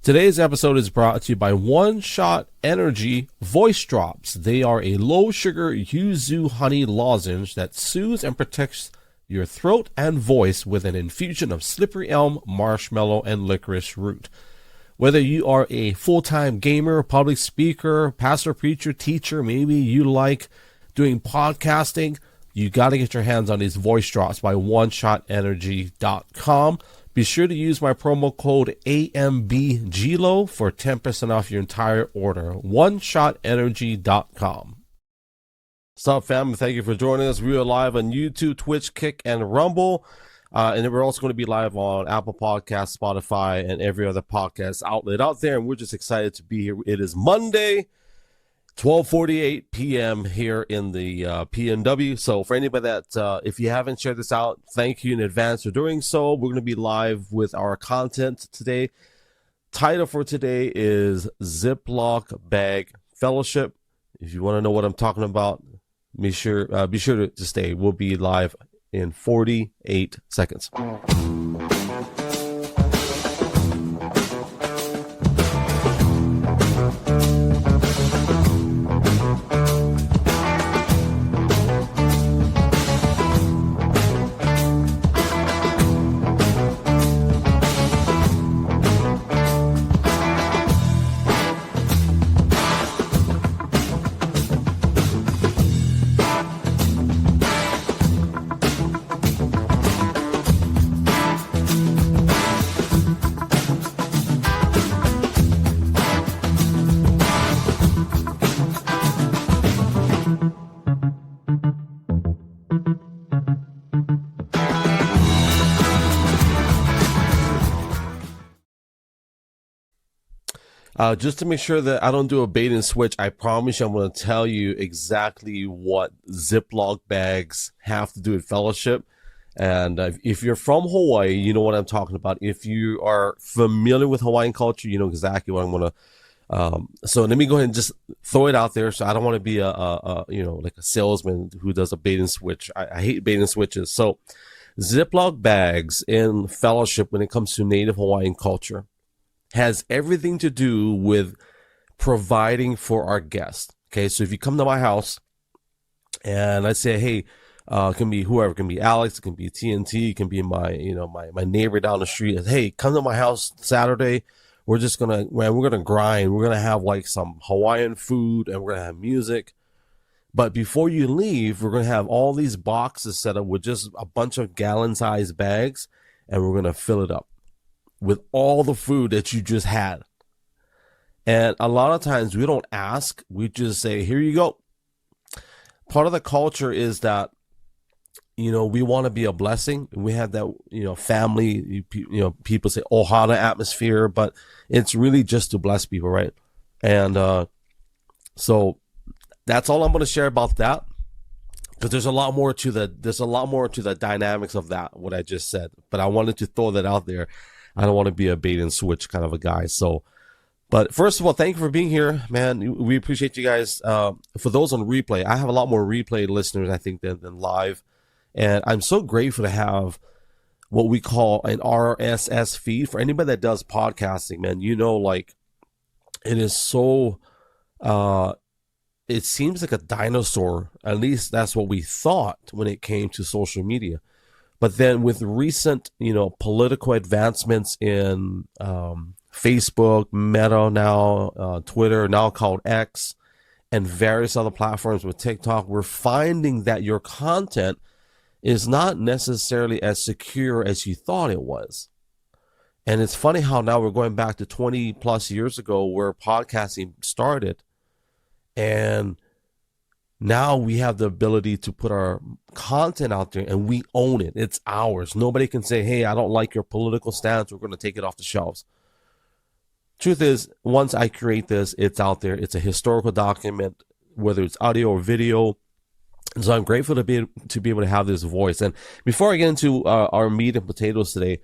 Today's episode is brought to you by One Shot Energy Voice Drops. They are a low-sugar yuzu honey lozenge that soothes and protects your throat and voice with an infusion of slippery elm, marshmallow, and licorice root. Whether you are a full-time gamer, public speaker, pastor, preacher, teacher, maybe you like doing podcasting, you got to get your hands on these voice drops by OneShotEnergy.com. Be sure to use my promo code AMBGLO for 10% off your entire order. OneShotEnergy.com. What's up, family? Thank you for joining us. We are live on YouTube, Twitch, Kick, and Rumble. And then we're also going to be live on Apple Podcasts, Spotify, and every other podcast outlet out there. And we're just excited to be here. It is Monday, 12:48 p.m. here in the PNW. So for anybody that, if you haven't shared this out, thank you in advance for doing so. We're going to be live with our content today. Title for today is Ziplock Bag Fellowship. If you want to know what I'm talking about, be sure to stay. We'll be live in 48 seconds. Just to make sure that I don't do a bait and switch, I promise you I'm going to tell you exactly what Ziplock bags have to do with fellowship. And if you're from Hawaii, you know what I'm talking about. If you are familiar with Hawaiian culture, you know exactly what I'm going to. So let me go ahead and just throw it out there. So I don't want to be like a salesman who does a bait and switch. I hate bait and switches. So Ziplock bags in fellowship, when it comes to Native Hawaiian culture, has everything to do with providing for our guests. Okay, so if you come to my house and I say, hey, it can be whoever, it can be Alex, it can be TNT, it can be my neighbor down the street. Hey, come to my house Saturday. We're gonna grind. We're gonna have like some Hawaiian food and we're gonna have music. But before you leave, we're gonna have all these boxes set up with just a bunch of gallon-sized bags, and we're gonna fill it up with all the food that you just had. And a lot of times we don't ask, we just say, here you go. Part of the culture is that, we want to be a blessing. We have that, family, people say ohana atmosphere, but it's really just to bless people, right? And so that's all I'm going to share about that, because there's a lot more to the dynamics of that, what I just said. But I wanted to throw that out there. I don't want to be a bait and switch kind of a guy. So, but first of all, thank you for being here, man. We appreciate you guys. For those on replay, I have a lot more replay listeners, I think, than live. And I'm so grateful to have what we call an RSS feed. For anybody that does podcasting, man, like it is so, it seems like a dinosaur. At least that's what we thought when it came to social media. But then with recent, political advancements in Facebook, Meta now, Twitter, now called X, and various other platforms with TikTok, we're finding that your content is not necessarily as secure as you thought it was. And it's funny how now we're going back to 20 plus years ago where podcasting started. And now we have the ability to put our content out there and we own it. It's ours. Nobody can say, hey, I don't like your political stance. We're going to take it off the shelves. Truth is, once I create this, it's out there. It's a historical document, whether it's audio or video. And so I'm grateful to be able to have this voice. And before I get into our meat and potatoes today,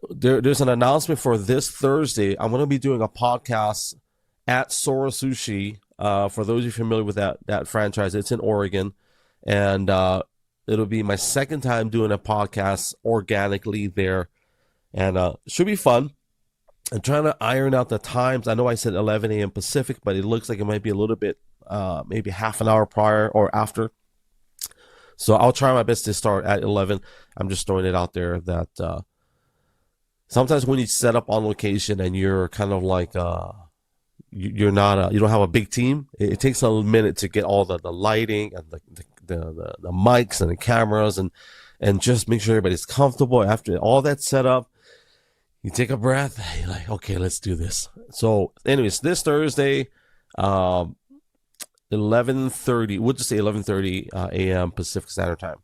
there's an announcement for this Thursday. I'm going to be doing a podcast at Sora Sushi. For those of you familiar with that franchise, it's in Oregon, and it'll be my second time doing a podcast organically there, and should be fun. I'm trying to iron out the times. I know I said 11 a.m. Pacific, but it looks like it might be a little bit, maybe half an hour prior or after. So I'll try my best to start at 11. I'm just throwing it out there that sometimes when you set up on location and you're kind of like you're not you don't have a big team, it takes a minute to get all the lighting and the mics and the cameras and just make sure everybody's comfortable. After all that's set up, you take a breath, you're like, okay, let's do this. So anyways, this Thursday, 11:30, we'll just say 11:30 a.m. Pacific Standard Time.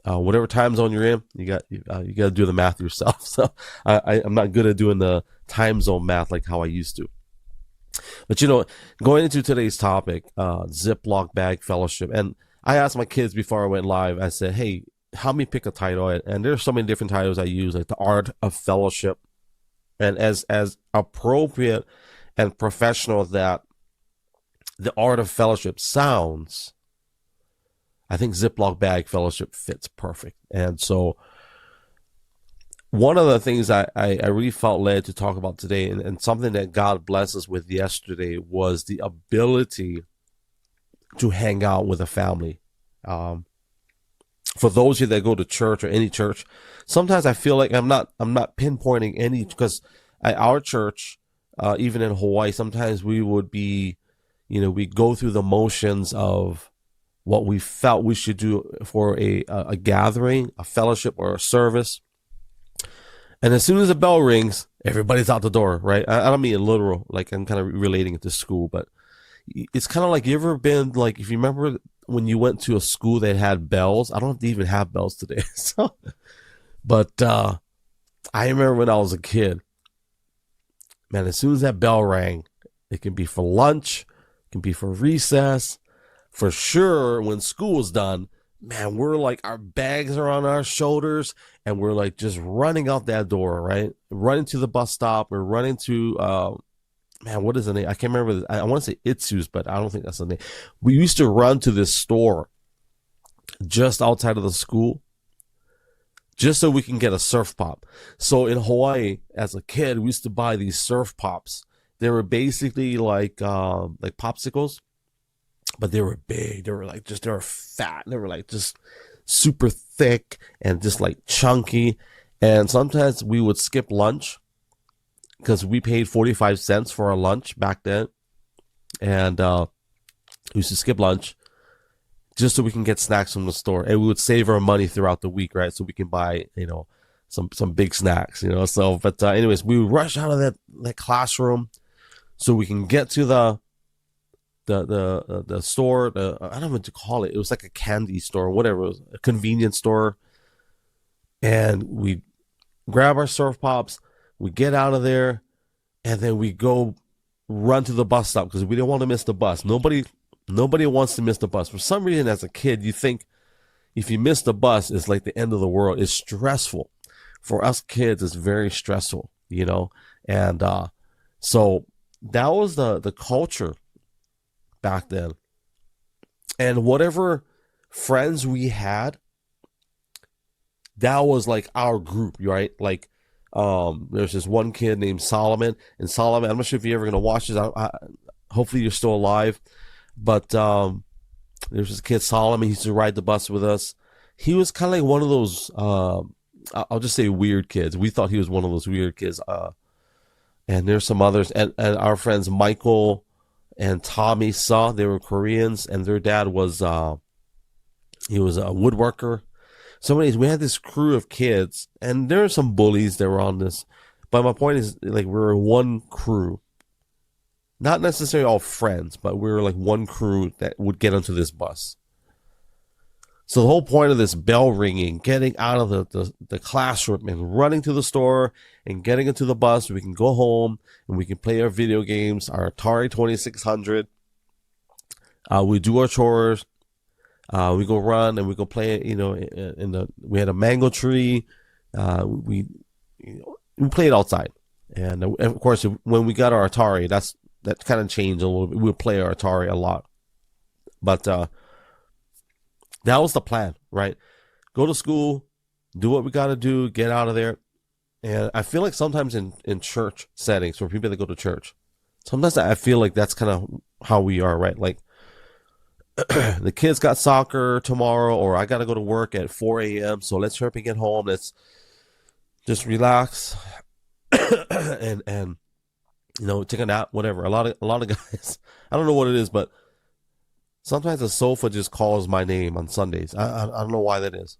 Whatever time zone you're in, you got to do the math yourself. So I'm not good at doing the time zone math like how I used to. But going into today's topic, Ziplock Bag Fellowship, and I asked my kids before I went live. I said, "Hey, help me pick a title." And there's so many different titles I use, like the Art of Fellowship, and as appropriate and professional that the Art of Fellowship sounds, I think Ziplock Bag Fellowship fits perfect. And so one of the things I really felt led to talk about today, and something that God blessed us with yesterday, was the ability to hang out with a family. For those of you that go to church or any church, sometimes I feel like I'm not pinpointing any, because at our church, even in Hawaii, sometimes we would be, we go through the motions of what we felt we should do for a gathering, a fellowship, or a service. And as soon as the bell rings, everybody's out the door, right? I don't mean literal, like I'm kind of relating it to school, but it's kind of like, you ever been, like, if you remember when you went to a school that had bells? I don't even have bells today. So, but I remember when I was a kid, man, as soon as that bell rang, it can be for lunch, it can be for recess, for sure when school is done, man, we're like, our bags are on our shoulders and we're like just running out that door, right? Running to the bus stop. We're running to, man, what is the name? I can't remember. I want to say Itsu's, but I don't think that's the name. We used to run to this store just outside of the school just so we can get a surf pop. So in Hawaii, as a kid, we used to buy these surf pops. They were basically like popsicles, but they were big. They were fat. They were like just super thick and just like chunky. And sometimes we would skip lunch because we paid 45 cents for our lunch back then. And we used to skip lunch just so we can get snacks from the store. And we would save our money throughout the week, right? So we can buy, some big snacks, So, but anyways, we would rush out of that classroom so we can get to the store. I don't know what to call it. It was like a candy store, whatever. It was a convenience store. And we grab our surf pops, we get out of there, and then we go run to the bus stop because we didn't want to miss the bus. Nobody wants to miss the bus. For some reason, as a kid, you think if you miss the bus, it's like the end of the world. It's stressful. For us kids, it's very stressful, And so that was the culture back then. And whatever friends we had, that was like our group, right? Like, there's this one kid named Solomon, and Solomon, I'm not sure if you're ever going to watch this. Hopefully you're still alive, but there's this kid Solomon. He used to ride the bus with us. He was kind of like one of those, I'll just say weird kids. We thought he was one of those weird kids. And there's some others, and our friends Michael and Tommy Saw, they were Koreans, and their dad was, he was a woodworker. So anyways, we had this crew of kids, and there are some bullies that were on this. But my point is, like, we were one crew. Not necessarily all friends, but we were like one crew that would get onto this bus. So the whole point of this bell ringing, getting out of the classroom and running to the store and getting into the bus, we can go home and we can play our video games, our Atari 2600. We do our chores. We go run and we go play, we had a mango tree. We played outside. And of course, when we got our Atari, that kind of changed a little bit. We would play our Atari a lot. But that was the plan, right? Go to school, do what we got to do, get out of there. And I feel like sometimes in church settings, for people that go to church, sometimes I feel like that's kind of how we are, right? Like the kids got soccer tomorrow, or I got to go to work at 4 a.m. So let's hurry up and get home. Let's just relax and take a nap, whatever. A lot of guys, I don't know what it is, but sometimes the sofa just calls my name on Sundays. I don't know why that is.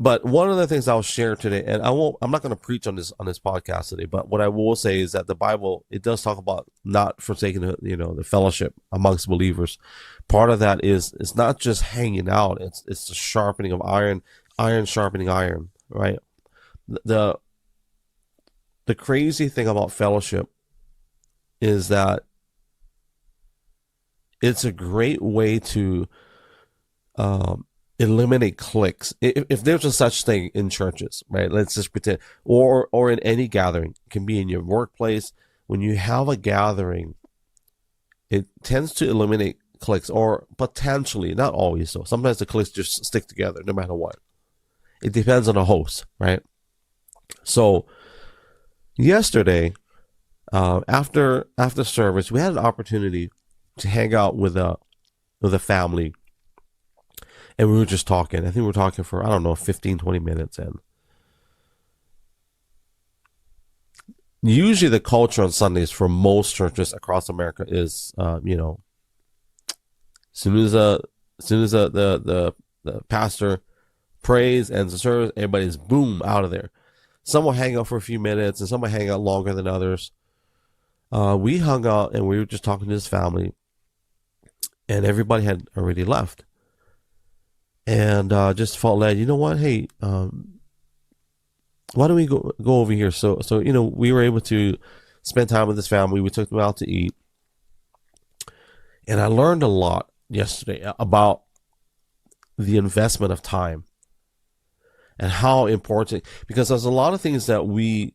But one of the things I'll share today, and I'm not going to preach on this podcast today, but what I will say is that the Bible, it does talk about not forsaking the fellowship amongst believers. Part of that is it's not just hanging out; it's the sharpening of iron sharpening iron, right? The crazy thing about fellowship is that it's a great way to eliminate cliques. If there's a such thing in churches, right? Let's just pretend, or in any gathering, it can be in your workplace. When you have a gathering, it tends to eliminate cliques, or potentially, not always so. Sometimes the cliques just stick together no matter what. It depends on the host, right? So yesterday, after service, we had an opportunity to hang out with a family. And we were just talking. I think we were talking for, I don't know, 15, 20 minutes. And usually the culture on Sundays for most churches across America is, as soon as the pastor prays and the service, everybody's boom out of there. Some will hang out for a few minutes, and some will hang out longer than others. We hung out, and we were just talking to this family, and everybody had already left. And just felt led, you know what? Hey, why don't we go over here? So we were able to spend time with this family. We took them out to eat, and I learned a lot yesterday about the investment of time and how important. Because there's a lot of things that we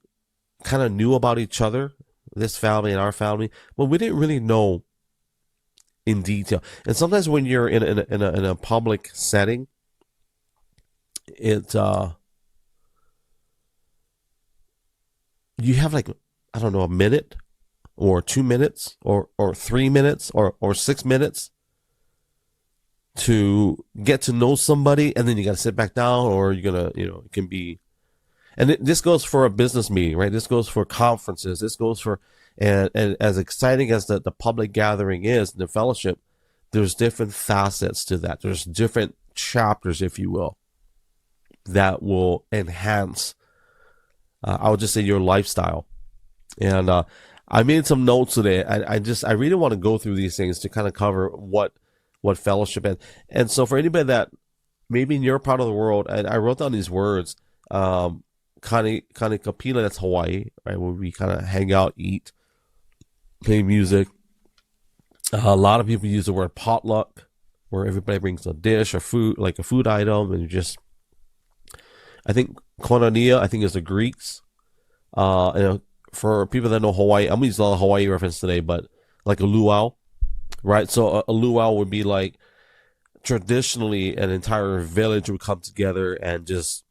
kind of knew about each other, this family and our family, but we didn't really know in detail. And sometimes when you're in a public setting, you have like, I don't know, a minute or 2 minutes or 3 minutes or 6 minutes to get to know somebody, and then you got to sit back down, or you're gonna, it can be. And this goes for a business meeting, right? This goes for conferences. This goes for, and as exciting as the public gathering is, the fellowship, there's different facets to that. There's different chapters, if you will, that will enhance, I would just say, your lifestyle. And I made some notes today. I really want to go through these things to kind of cover what fellowship is. And so for anybody that maybe in your part of the world, and I wrote down these words, Kani Kapila, that's Hawaii, right? Where we kind of hang out, eat, play music. A lot of people use the word potluck, where everybody brings a dish or food, like a food item, and you just, I think koinonia, I think is the Greeks. For people that know Hawaii, I'm going to use a lot of Hawaii reference today, but like a luau, right? So a luau would be like, traditionally an entire village would come together and just,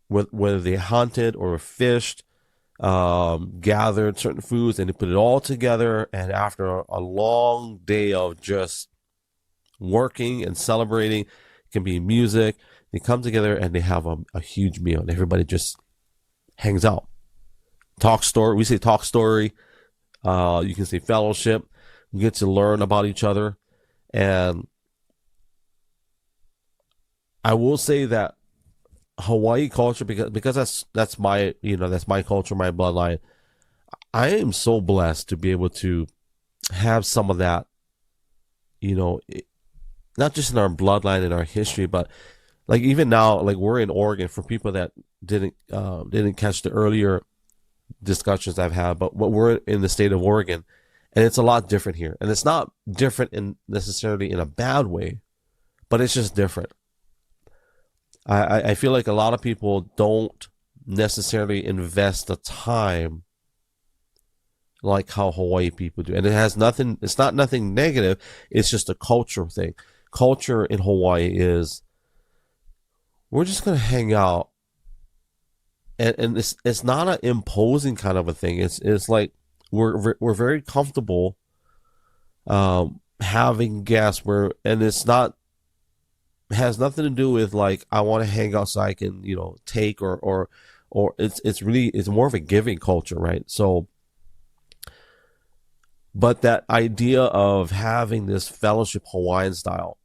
whether they hunted or fished, gathered certain foods, and they put it all together. And after a long day of just working and celebrating, it can be music, they come together and they have a huge meal, and everybody just hangs out. Talk story. We say talk story. You can say fellowship. We get to learn about each other. And I will say that Hawaii culture, because that's my, that's my culture, my bloodline. I am so blessed to be able to have some of that, not just in our bloodline and our history, but like even now, like we're in Oregon. For people that didn't catch the earlier discussions I've had, but we're in the state of Oregon, and it's a lot different here. And it's not different necessarily in a bad way, but it's just different. I feel like a lot of people don't necessarily invest the time like how Hawaii people do. And it's not nothing negative. It's just a culture thing. Culture in Hawaii is, we're just going to hang out and it's not an imposing kind of a thing. It's like we're very comfortable having guests and it's not, has nothing to do with like I want to hang out so I can, take or it's more of a giving culture, right? So, but that idea of having this fellowship Hawaiian style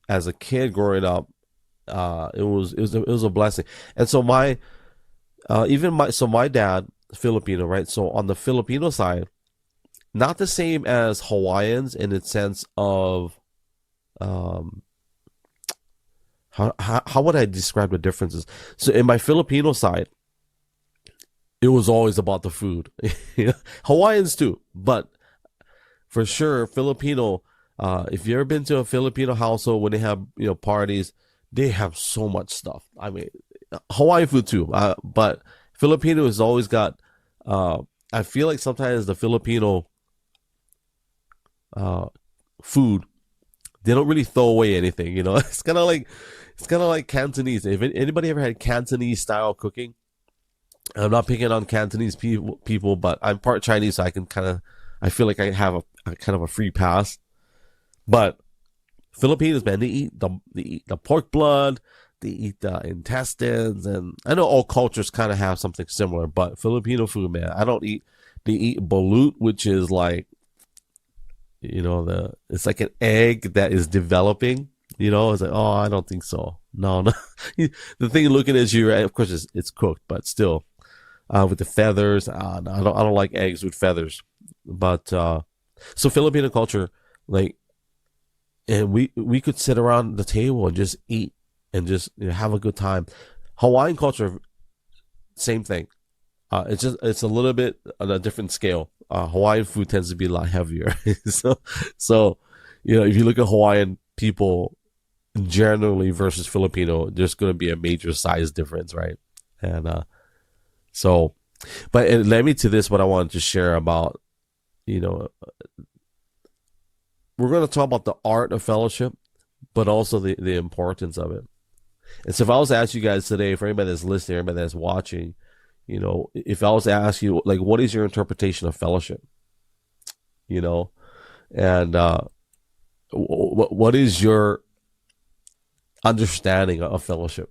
as a kid growing up, it was a blessing. And so my dad, Filipino, right? So on the Filipino side, not the same as Hawaiians in the sense of how would I describe the differences? So in my Filipino side, it was always about the food. Hawaiians too, but for sure Filipino. If you've ever been to a Filipino household when they have parties, they have so much stuff. I mean, Hawaiian food too, but Filipino has always got. I feel like sometimes the Filipino food, they don't really throw away anything. It's kind of like Cantonese. If anybody ever had Cantonese style cooking, I'm not picking on Cantonese people, but I'm part Chinese, so I feel like I have a kind of a free pass. But Filipinos, man, they eat the pork blood, they eat the intestines, and I know all cultures kind of have something similar, but Filipino food, man, they eat balut, which is like, it's like an egg that is developing, it's like, oh, I don't think so. No. The thing looking at you, right, of course it's cooked, but still, with the feathers, no, I don't like eggs with feathers, but, so Filipino culture, like, and we could sit around the table and just eat and just have a good time. Hawaiian culture, same thing. It's a little bit on a different scale. Hawaiian food tends to be a lot heavier. so if you look at Hawaiian people generally versus Filipino, there's going to be a major size difference, right? And but it led me to this. What I wanted to share about, we're going to talk about the art of fellowship, but also the importance of it. And so if I was to ask you guys today, for anybody that's listening, everybody that's watching, if I was to ask you, like, what is your interpretation of fellowship? And what is your understanding of fellowship?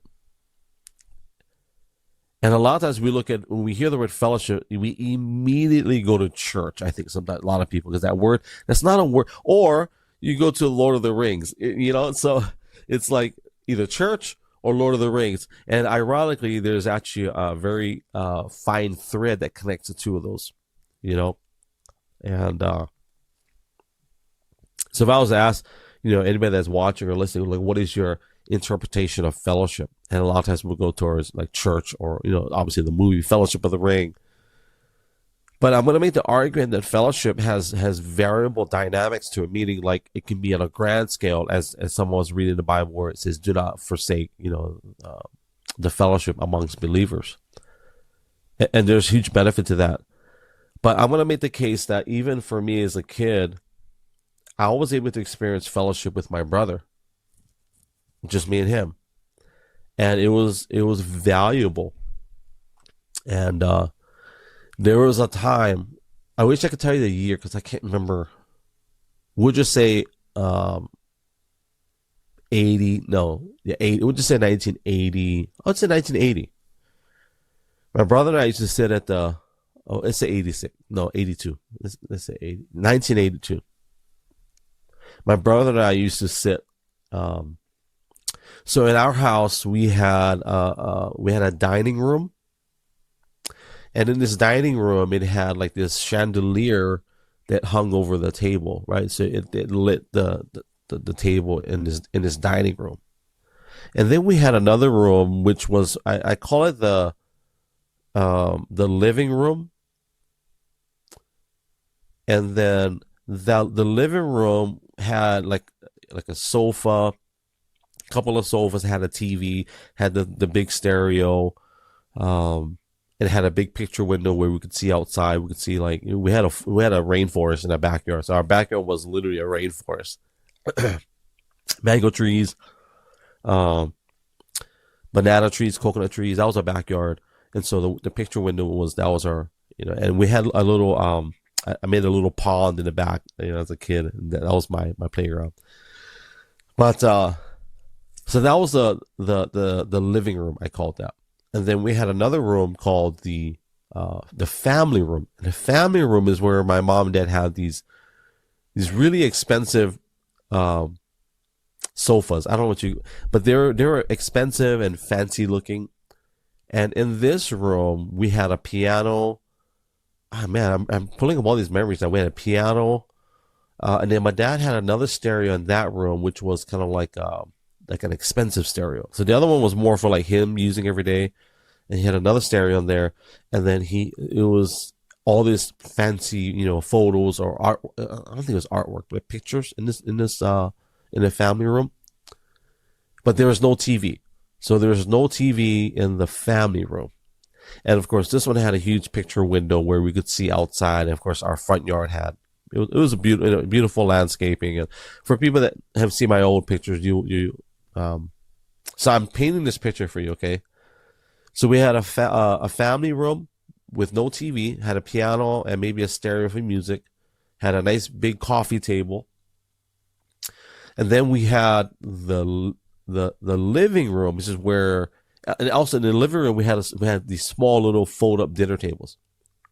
And a lot of times when we hear the word fellowship, we immediately go to church. I think sometimes a lot of people, because that word, that's not a word. Or you go to Lord of the Rings, so it's like either church or Lord of the Rings. And ironically, there's actually a very fine thread that connects the two of those, And so if I was to ask, anybody that's watching or listening, like, what is your interpretation of fellowship? And a lot of times we'll go towards like church or, obviously the movie Fellowship of the Ring. But I'm going to make the argument that fellowship has variable dynamics to it, meaning like it can be on a grand scale, as someone was reading the Bible where it says, do not forsake, the fellowship amongst believers. And there's huge benefit to that. But I'm going to make the case that even for me as a kid, I was able to experience fellowship with my brother, just me and him. And it was valuable. And there was a time, I wish I could tell you the year because I can't remember. We'll just say 80. We'll just say 1980. Let's say 1980. My brother and I used to sit at let's say 86. No, 82. Let's say 80. 1982. My brother and I used to sit. So in our house, we had a dining room, and in this dining room, it had like this chandelier that hung over the table, right? So it lit the table in this dining room, and then we had another room which was I call it the living room, and then the living room had like a sofa. Couple of sofas, had a TV, had the big stereo. It had a big picture window where we could see outside. We could see we had a rainforest in our backyard. So our backyard was literally a rainforest. Mango trees. banana trees, coconut trees. That was our backyard. And so the picture window that was our, and we had a little, I made a little pond in the back, as a kid. And that was my playground. But, so that was the living room, I called that. And then we had another room called the family room. And the family room is where my mom and dad had these really expensive, sofas. I don't know but they're expensive and fancy looking. And in this room, we had a piano. Ah, man, I'm pulling up all these memories now. We had a piano, and then my dad had another stereo in that room, which was kind of like an expensive stereo. So the other one was more for like him using every day, and he had another stereo in there. And then it was all this fancy, photos or art. I don't think it was artwork, but pictures in the family room. But there was no TV. So there was no TV in the family room. And of course, this one had a huge picture window where we could see outside. And of course, our front yard it was a beautiful landscaping. And for people that have seen my old pictures, so I'm painting this picture for you, okay? So we had a family room with no TV, had a piano and maybe a stereo for music, had a nice big coffee table. And then we had the living room. This is where, and also in the living room we had these small little fold up dinner tables.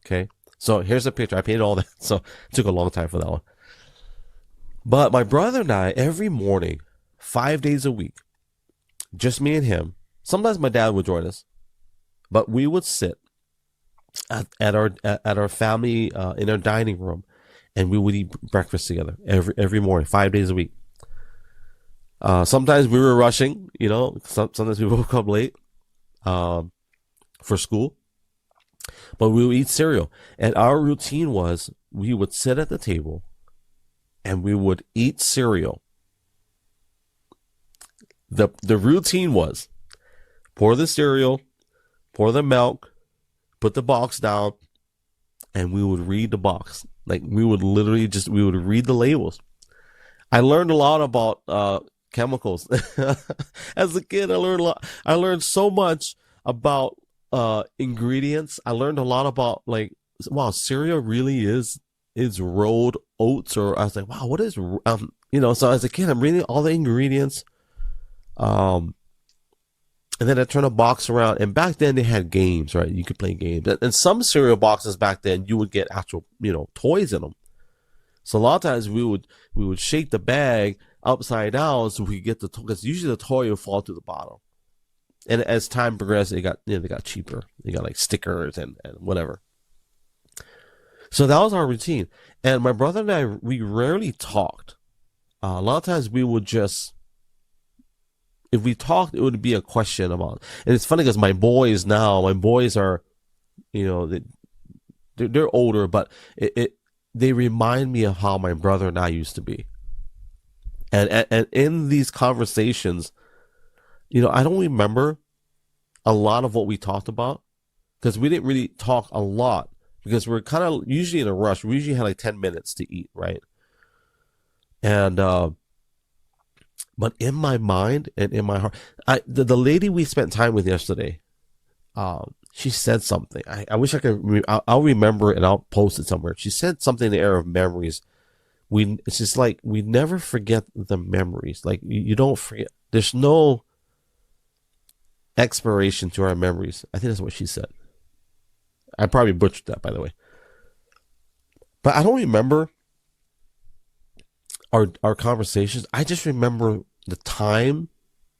Okay, so here's a picture. I painted all that, so it took a long time for that one. But my brother and I, every morning, 5 days a week, just me and him. Sometimes my dad would join us, but we would sit at our family in our dining room, and we would eat breakfast together every morning, 5 days a week. Sometimes we were rushing, sometimes we woke up late, for school, but we would eat cereal. And our routine was we would sit at the table and we would eat cereal. The routine was pour the cereal, pour the milk, put the box down, and we would read the box. Like we would literally we would read the labels. I learned a lot about, chemicals. As a kid, I learned a lot. I learned so much about ingredients. I learned a lot about wow, cereal really is rolled oats, or I was like, wow, what is so as a kid I'm reading all the ingredients. And then I turned a box around, and back then they had games, right? You could play games. And some cereal boxes back then you would get actual, toys in them. So a lot of times we would shake the bag upside down so we could get the toy, because usually the toy would fall to the bottom. And as time progressed, they got cheaper. They got like stickers and whatever. So that was our routine. And my brother and I, we rarely talked. A lot of times we would just, if we talked, it would be a question about. And it's funny because my boys are, they're older, but they remind me of how my brother and I used to be. And in these conversations, I don't remember a lot of what we talked about, because we didn't really talk a lot, because we're kind of usually in a rush. We usually had like 10 minutes to eat, right? And but in my mind and in my heart, the lady we spent time with yesterday, she said something. I wish I could. I'll remember it and I'll post it somewhere. She said something in the area of memories. It's just like we never forget the memories. Like you don't forget. There's no expiration to our memories. I think that's what she said. I probably butchered that, by the way. But I don't remember our conversations. I just remember the time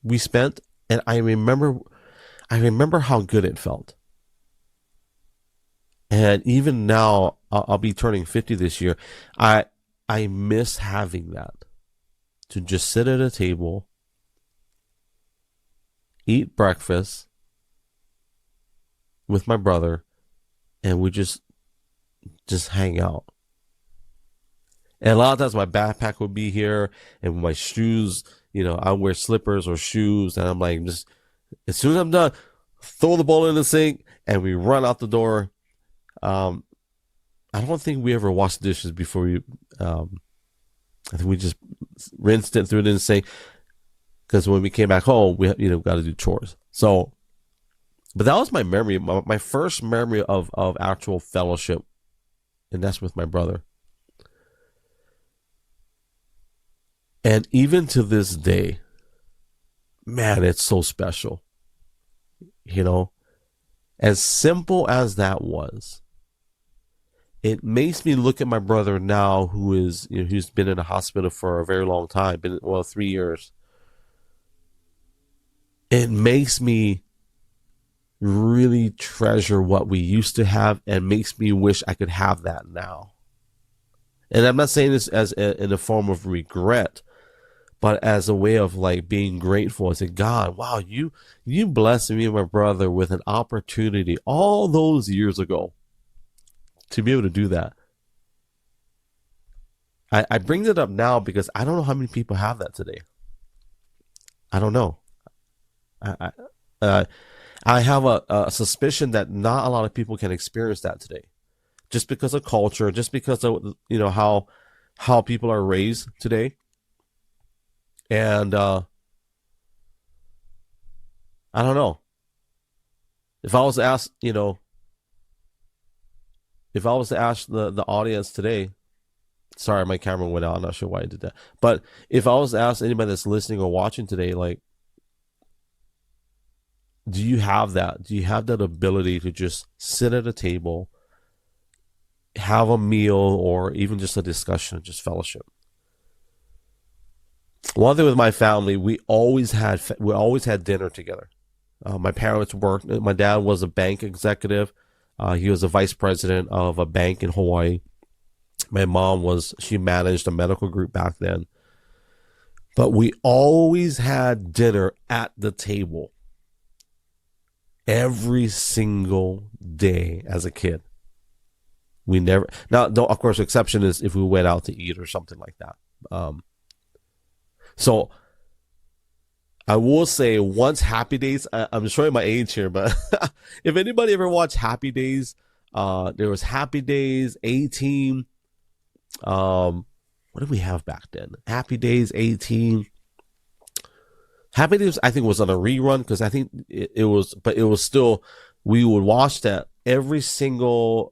we spent, and I remember how good it felt. And even now, I'll be turning 50 this year. I miss having that, to just sit at a table, eat breakfast with my brother, and we just hang out. And a lot of times my backpack would be here, and my shoes, I wear slippers or shoes, and I'm like, just as soon as I'm done, throw the bowl in the sink, and we run out the door. I don't think we ever washed dishes before I think we just rinsed it, threw it in the sink. because when we came back home, we got to do chores. So, but that was my memory, my first memory of actual fellowship, and that's with my brother. And even to this day, man, it's so special. As simple as that was, it makes me look at my brother now, who's been in a hospital for a very long time, 3 years. It makes me really treasure what we used to have, and makes me wish I could have that now. And I'm not saying this as in a form of regret, but as a way of like being grateful. I said, God, wow, you blessed me and my brother with an opportunity all those years ago to be able to do that. I bring it up now because I don't know how many people have that today. I don't know. I have a suspicion that not a lot of people can experience that today, just because of culture, just because of how people are raised today. And I don't know. If I was to ask, the audience today, sorry, my camera went out. I'm not sure why I did that. But if I was to ask anybody that's listening or watching today, like, do you have that? Do you have that ability to just sit at a table, have a meal, or even just a discussion, just fellowship? One thing with my family, we always had dinner together. My parents worked. My dad was a bank executive. He was a vice president of a bank in Hawaii. My mom she managed a medical group back then. But we always had dinner at the table every single day as a kid. We never, now, of course, the exception is if we went out to eat or something like that. So I will say, once Happy Days, I'm showing my age here, but if anybody ever watched Happy Days, there was Happy Days, A-Team. What did we have back then? Happy Days, A-Team. Happy Days, I think, was on a rerun, because I think it was still, we would watch that every single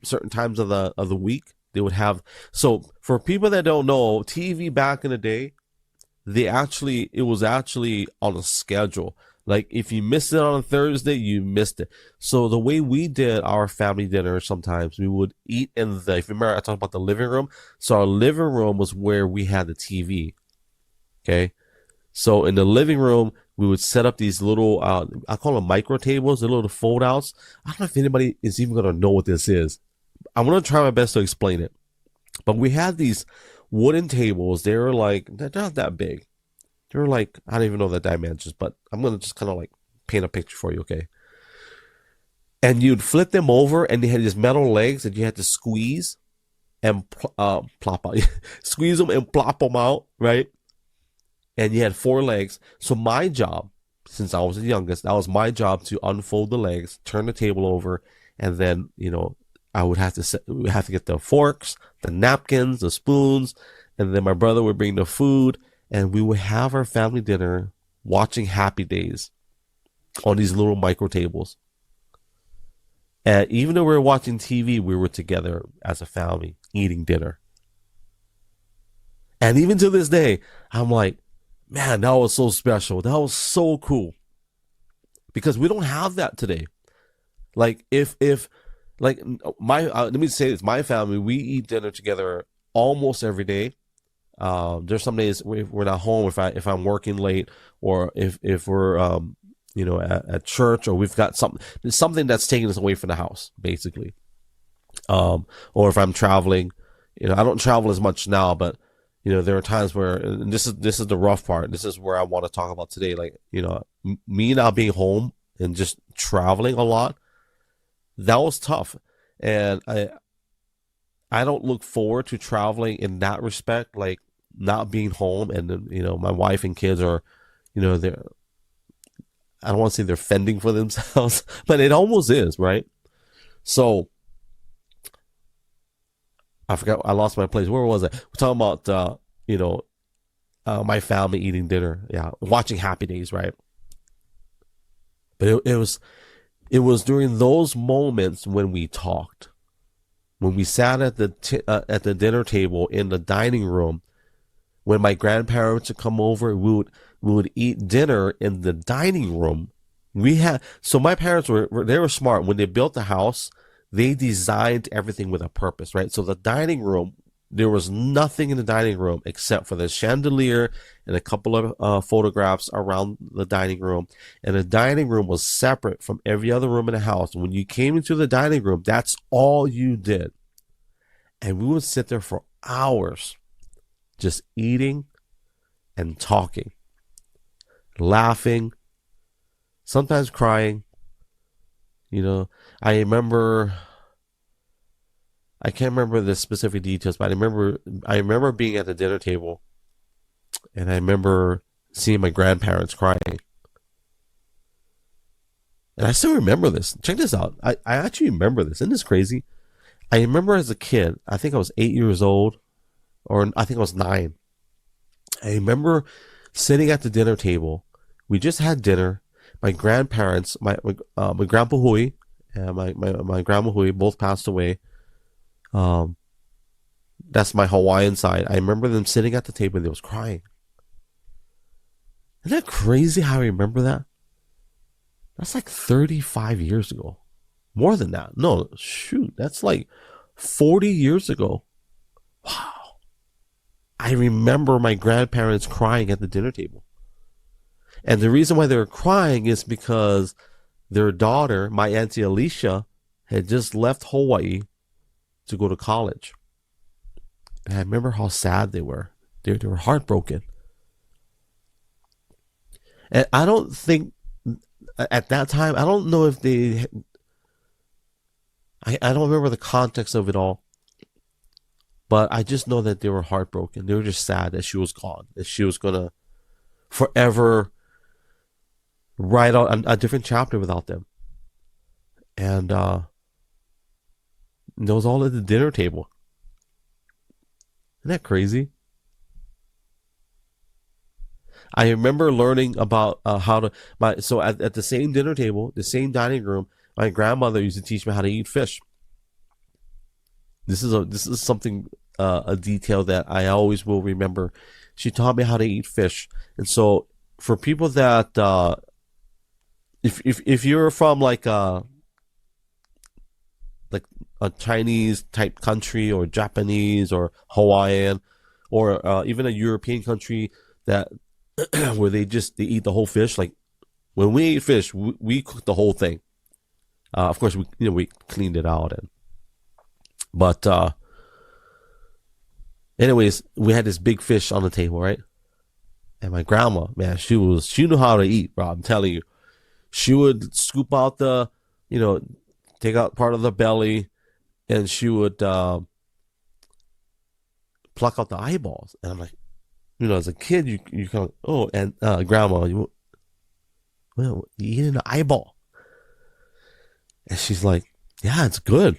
certain times of the week. They would have, so for people that don't know, TV back in the day, it was actually on a schedule. Like, if you missed it on a Thursday, you missed it. So the way we did our family dinner, sometimes we would eat if you remember, I talked about the living room. So our living room was where we had the TV. Okay. So in the living room, we would set up these little, I call them micro tables, the little fold outs. I don't know if anybody is even going to know what this is. I'm going to try my best to explain it. But we had these wooden tables. They're not that big. They're like, I don't even know the dimensions, but I'm going to just kind of like paint a picture for you, okay? And you'd flip them over, and they had these metal legs that you had to squeeze and plop out. Squeeze them and plop them out, right? And you had 4 legs. So my job, since I was the youngest, that was my job to unfold the legs, turn the table over, and then, I would have to get the forks, the napkins, the spoons, and then my brother would bring the food, and we would have our family dinner watching Happy Days on these little micro tables. And even though we were watching TV, we were together as a family eating dinner. And even to this day, I'm like, man, that was so special. That was so cool. Because we don't have that today. Like, let me say this, my family, we eat dinner together almost every day. There's some days we're not home if I'm working late, or if we're at church, or we've got something that's taking us away from the house, basically. Or if I'm traveling, I don't travel as much now, but there are times where, and this is the rough part. This is where I want to talk about today. Like, me not being home and just traveling a lot, that was tough. And I don't look forward to traveling in that respect, like not being home, and then, my wife and kids are, they're, I don't want to say they're fending for themselves, but it almost is, right? So I forgot, I lost my place. Where was I? We're talking about, my family eating dinner, yeah, watching Happy Days, right? But it was during those moments when we talked, when we sat at the dinner table in the dining room. When my grandparents would come over, we would eat dinner in the dining room. So my parents they were smart. When they built the house, they designed everything with a purpose, right? So the dining room, there was nothing in the dining room except for the chandelier and a couple of photographs around the dining room. And the dining room was separate from every other room in the house. When you came into the dining room, that's all you did. And we would sit there for hours just eating and talking, laughing, sometimes crying. I can't remember the specific details, but I remember being at the dinner table, and I remember seeing my grandparents crying. And I still remember this. Check this out. I actually remember this. Isn't this crazy? I remember as a kid, I think I was 8 years old, or I think I was 9. I remember sitting at the dinner table. We just had dinner. My grandparents, my grandpa Hui and my grandma Hui both passed away. That's my Hawaiian side. I remember them sitting at the table and they was crying. Isn't that crazy how I remember that? That's like 35 years ago. More than that. No, shoot. That's like 40 years ago. Wow. I remember my grandparents crying at the dinner table. And the reason why they were crying is because their daughter, my Auntie Alicia, had just left Hawaii to go to college. And I remember how sad they were. They were heartbroken. And I don't think, at that time, I don't know if I don't remember the context of it all. But I just know that they were heartbroken. They were just sad that she was gone. That she was going to forever write out a different chapter without them. And it was all at the dinner table. Isn't that crazy? I remember learning about so at the same dinner table, the same dining room, my grandmother used to teach me how to eat fish. This is something, a detail that I always will remember. She taught me how to eat fish. And so for people that, if you're from like a Chinese type country or Japanese or Hawaiian or even a European country that where they eat the whole fish, like when we eat fish, we cook the whole thing. Of course, we cleaned it out, but anyways, we had this big fish on the table, right? And my grandma, man, she knew how to eat, bro. I'm telling you, she would scoop out take out part of the belly, and she would pluck out the eyeballs. And I'm like, as a kid, you kind of, oh, and grandma, you eating an eyeball? And she's like, yeah, it's good.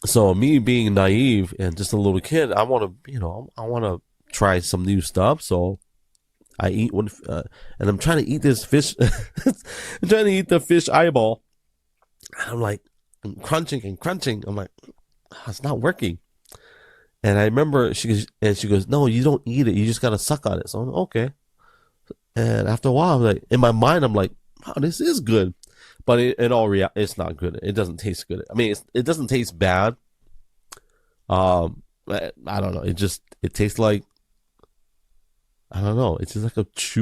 So me being naive and just a little kid, I want to try some new stuff. So I eat one, and I'm trying to eat this fish. I'm trying to eat the fish eyeball. And I'm like, I'm crunching and crunching. I'm like, it's not working. And I remember she goes, no, you don't eat it. You just got to suck on it. So I'm like, okay. And after a while, I'm like, in my mind, I'm like, wow, this is good. But in all reality, it's not good. It doesn't taste good. I mean, it doesn't taste bad. I don't know. It tastes like, I don't know. It's just like it's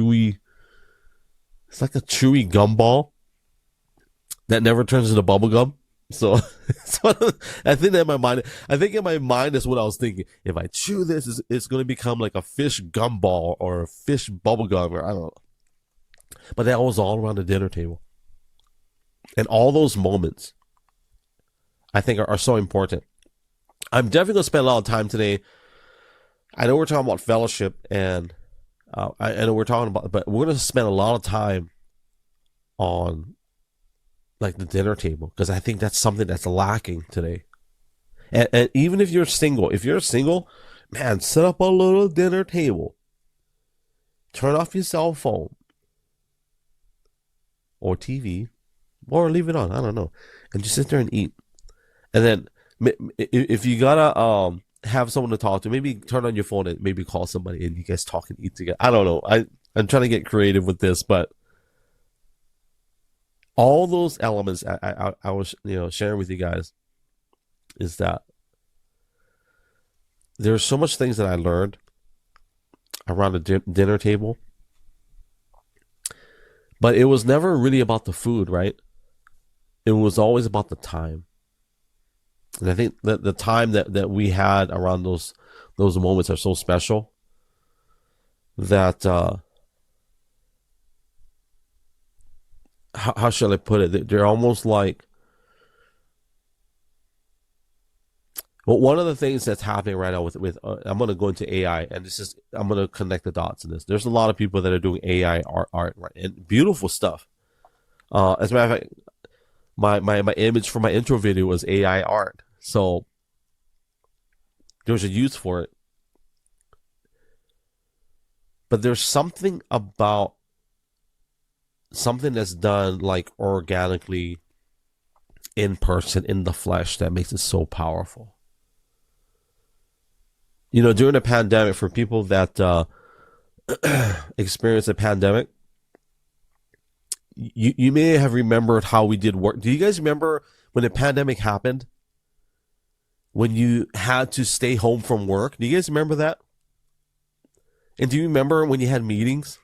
like a chewy gumball that never turns into bubble gum. So I think in my mind is what I was thinking. If I chew this, it's going to become like a fish gumball or a fish bubble gum, or I don't know. But that was all around the dinner table. And all those moments, I think, are so important. I'm definitely going to spend a lot of time today. I know we're talking about fellowship, and I know we're talking about, but we're going to spend a lot of time on like the dinner table, because I think that's something that's lacking today. And even if you're single, Man, set up a little dinner table. Turn off your cell phone or TV, or leave it on. I don't know, and just sit there and eat. And then if you gotta have someone to talk to, maybe turn on your phone and maybe call somebody and you guys talk and eat together. I don't know. I'm trying to get creative with this, but all those elements I was sharing with you guys is that there's so much things that I learned around the dinner table, but it was never really about the food, right? It was always about the time. And I think that the time that we had around those moments are so special that how shall I put it? They're almost like, well, one of the things that's happening right now with I'm going to go into AI, and I'm going to connect the dots in this. There's a lot of people that are doing AI art right, and beautiful stuff. As a matter of fact, my image for my intro video was AI art. So there's a use for it. But there's something about something that's done like organically in person, in the flesh, that makes it so powerful. During the pandemic, for people that experienced the pandemic, you may have remembered how we did work. Do you guys remember when the pandemic happened? When you had to stay home from work? Do you guys remember that? And do you remember when you had meetings?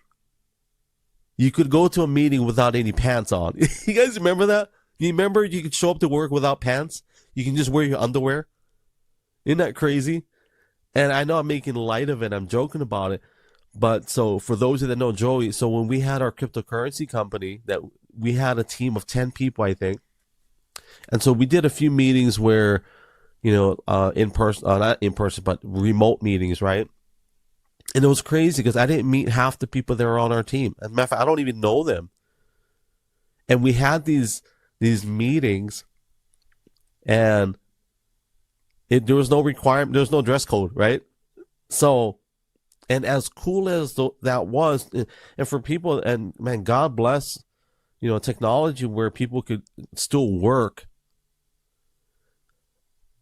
You could go to a meeting without any pants on. You guys remember that? You remember you could show up to work without pants? You can just wear your underwear? Isn't that crazy? And I know I'm making light of it. I'm joking about it. But so for those that know Joey, so when we had our cryptocurrency company, that we had a team of 10 people, I think. And so we did a few meetings where, in person, not in person, but remote meetings, right? And it was crazy because I didn't meet half the people that were on our team. As a matter of fact, I don't even know them. And we had these meetings, and there was no requirement, there was no dress code, right? So, and as cool as that was, and for people, and man, God bless, technology where people could still work.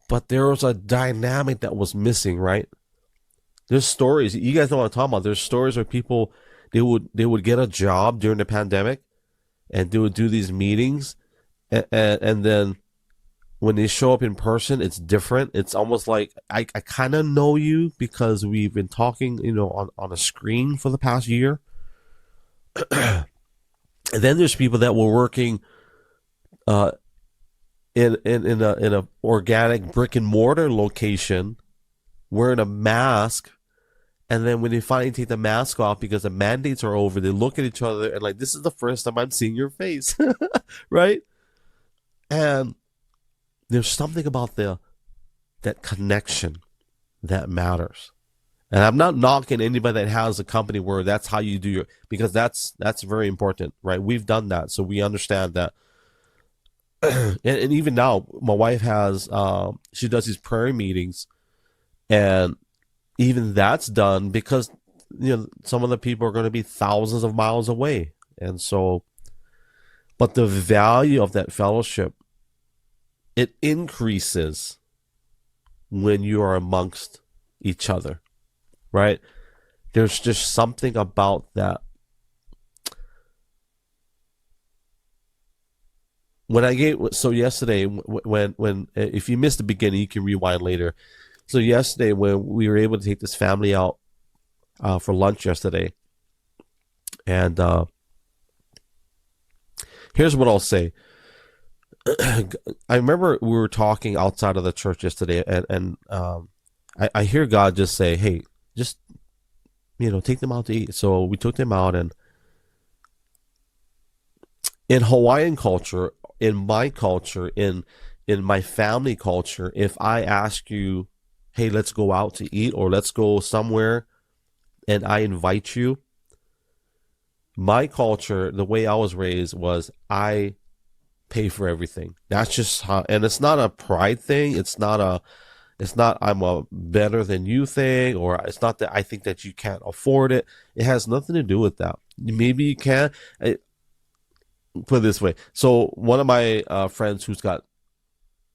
But there was a dynamic that was missing, right? There's stories, you guys know what I'm talking about. There's stories where people, they would get a job during the pandemic, and they would do these meetings, and then when they show up in person, it's different. It's almost like I kind of know you because we've been talking, on a screen for the past year. And then there's people that were working in a organic brick and mortar location, wearing a mask, and then when they finally take the mask off because the mandates are over, they look at each other and like, this is the first time I'm seeing your face, right? And there's something about that connection that matters. And I'm not knocking anybody that has a company where that's how you do because that's very important, right? We've done that, so we understand that. and even now, my wife has, she does these prayer meetings, and even that's done because, some of the people are going to be thousands of miles away. And so, but the value of that fellowship, it increases when you are amongst each other, right? There's just something about that. Yesterday, when if you missed the beginning, you can rewind later. So yesterday, when we were able to take this family out for lunch yesterday, and here's what I'll say. I remember we were talking outside of the church yesterday, and I hear God just say, "Hey, just take them out to eat." So we took them out, and in Hawaiian culture, in my culture, in my family culture, if I ask you, "Hey, let's go out to eat," or "Let's go somewhere," and I invite you, my culture, the way I was raised, was I pay for everything. That's just how, and it's not a pride thing. It's not It's not I'm a better than you thing, or it's not that I think that you can't afford it. It has nothing to do with that. Maybe you can. Put it this way. So one of my friends who's got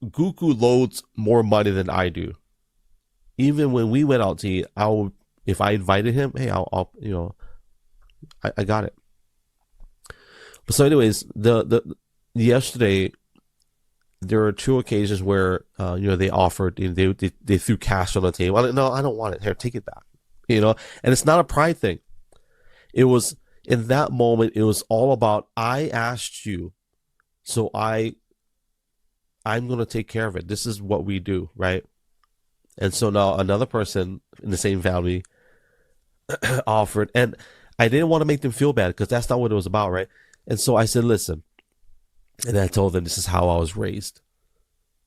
Guku loads more money than I do. Even when we went out to eat, if I invited him, hey, I'll I got it. But so, anyways, the yesterday there were two occasions where they offered, they threw cash on the table. No, I don't want it. Here, take it back. And it's not a pride thing. It was in that moment. It was all about I asked you, so I'm going to take care of it. This is what we do, right? And so now another person in the same family offered, and I didn't want to make them feel bad because that's not what it was about, right? And so I said, listen, and I told them this is how I was raised,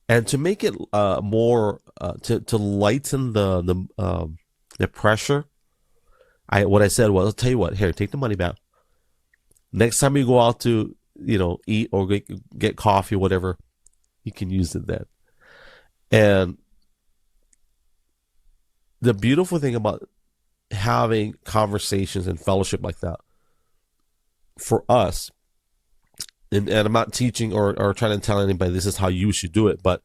and to make it more to lighten the pressure, what I said was, I'll tell you what, here, take the money back. Next time you go out to eat or get coffee or whatever, you can use it then. And the beautiful thing about having conversations and fellowship like that for us, and I'm not teaching or trying to tell anybody this is how you should do it, but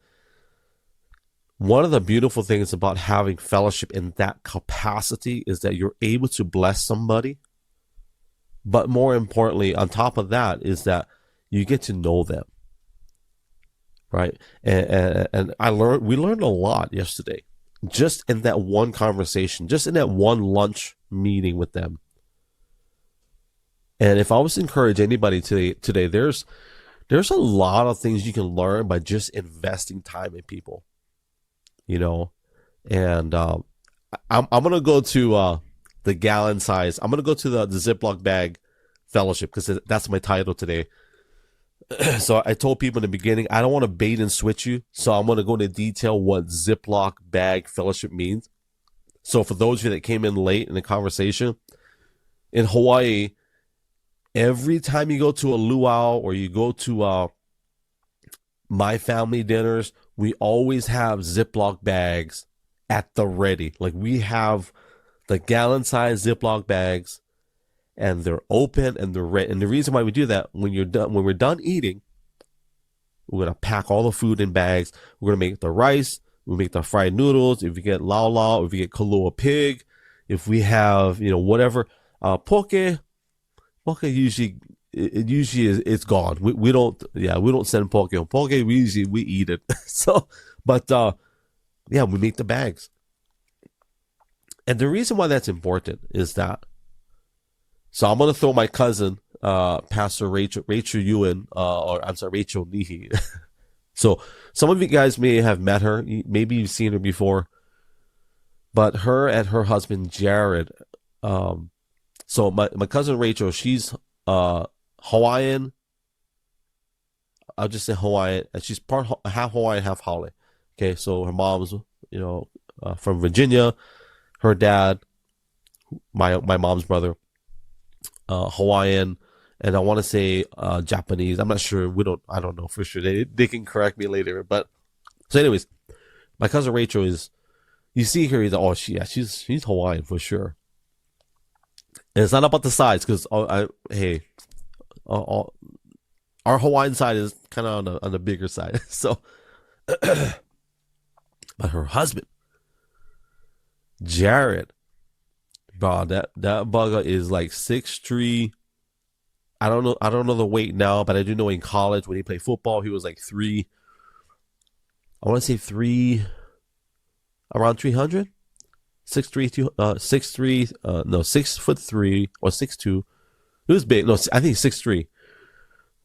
one of the beautiful things about having fellowship in that capacity is that you're able to bless somebody. But more importantly, on top of that, is that you get to know them, right? And we learned a lot yesterday, just in that one conversation, just in that one lunch meeting with them. And if I was to encourage anybody today, there's a lot of things you can learn by just investing time in people, And I'm gonna go to the gallon size. I'm gonna go to the Ziplock Bag Fellowship because that's my title today. So I told people in the beginning, I don't want to bait and switch you. So I'm going to go into detail what Ziplock Bag Fellowship means. So for those of you that came in late in the conversation, in Hawaii, every time you go to a luau or you go to my family dinners, we always have Ziplock bags at the ready. Like we have the gallon size Ziplock bags, and they're open and they're ready. And the reason why we do that, when we're done eating, we're gonna pack all the food in bags. We're gonna make the rice. We make the fried noodles. If you get lau lau, if you get kalua pig, if we have whatever poke usually it's gone. We don't send poke on poke. We eat it. So, but we make the bags. And the reason why that's important is that. So I'm going to throw my cousin, Pastor Rachel Ewan, Rachel Nihi. So some of you guys may have met her. Maybe you've seen her before. But her and her husband, Jared. So my cousin Rachel, she's Hawaiian. I'll just say Hawaiian. She's half Hawaiian, half Hale. Okay, so her mom's, from Virginia. Her dad, my mom's brother, Hawaiian, and I want to say Japanese. I'm not sure. I don't know for sure. They can correct me later. But so, anyways, my cousin Rachel is. You see her. She's Hawaiian for sure. And it's not about the size because our Hawaiian side is kind of on the bigger side. So, but her husband, Jared. Bro, that bugger is like 6'3". I don't know the weight now, but I do know in college when he played football, he was like 3. I want to say 3, around 300. 6'3", 6'3" or 6'2". He was big. No, I think 6'3".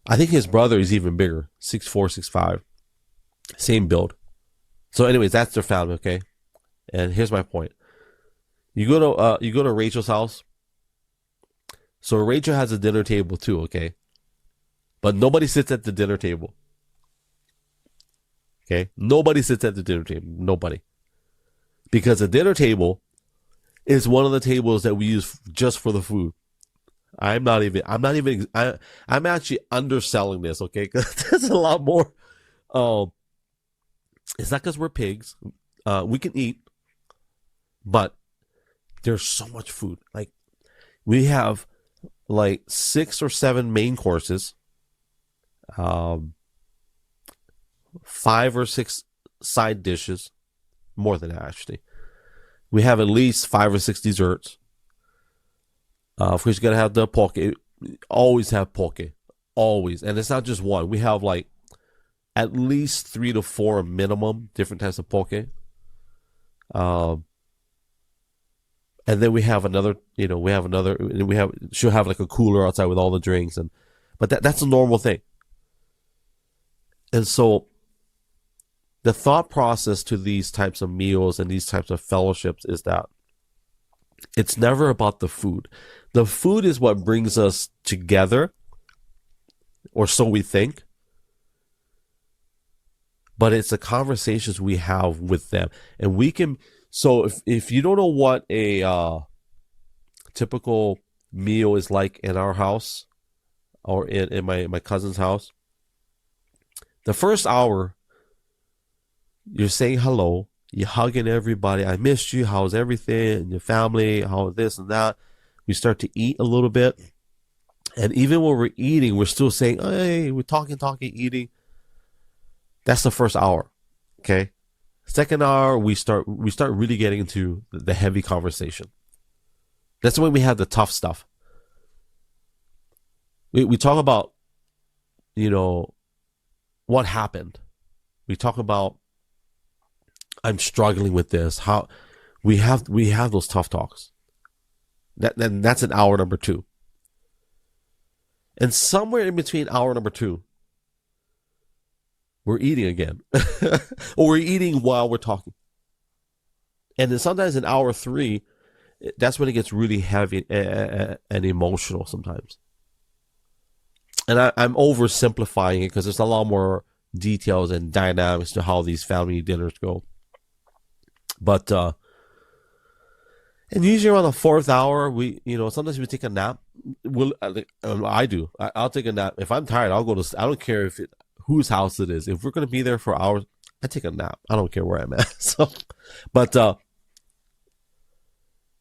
I think his brother is even bigger, 6'4", 6'5". Same build. So, anyways, that's their family, okay? And here's my point. You go to Rachel's house. So Rachel has a dinner table too, okay? But nobody sits at the dinner table. Okay? Nobody sits at the dinner table. Nobody. Because the dinner table is one of the tables that we use just for the food. I'm actually underselling this, okay? Because there's a lot more. It's not because we're pigs. We can eat, but there's so much food. Like we have like 6 or 7 main courses, 5 or 6 side dishes, more than that actually. We have at least 5 or 6 desserts. Of course, you gotta have the poke. Always have poke, always, and it's not just one. We have like at least 3 to 4 minimum different types of poke. And then we have another, she'll have like a cooler outside with all the drinks, but that's a normal thing. And so the thought process to these types of meals and these types of fellowships is that it's never about the food. The food is what brings us together, or so we think. But it's the conversations we have with them. And we can, so if you don't know what a typical meal is like in our house or in my cousin's house, the first hour, you're saying hello, you're hugging everybody. I missed you. How's everything? And your family? How this and that? We start to eat a little bit. And even when we're eating, we're still saying, hey, we're talking, eating. That's the first hour. Okay. Second hour, we start really getting into the heavy conversation. That's when we have the tough stuff. We talk about, what happened. We talk about, I'm struggling with this. How we have those tough talks. That's an hour number 2. And somewhere in between hour number 2, we're eating again. Or we're eating while we're talking. And then sometimes in hour 3, that's when it gets really heavy and emotional sometimes. And I'm oversimplifying it because there's a lot more details and dynamics to how these family dinners go. But, and usually around the 4th hour, we, sometimes we take a nap. I do. I'll take a nap. If I'm tired, I'll go to, I don't care whose house it is. If we're going to be there for hours, I take a nap. I don't care where I'm at. So, but,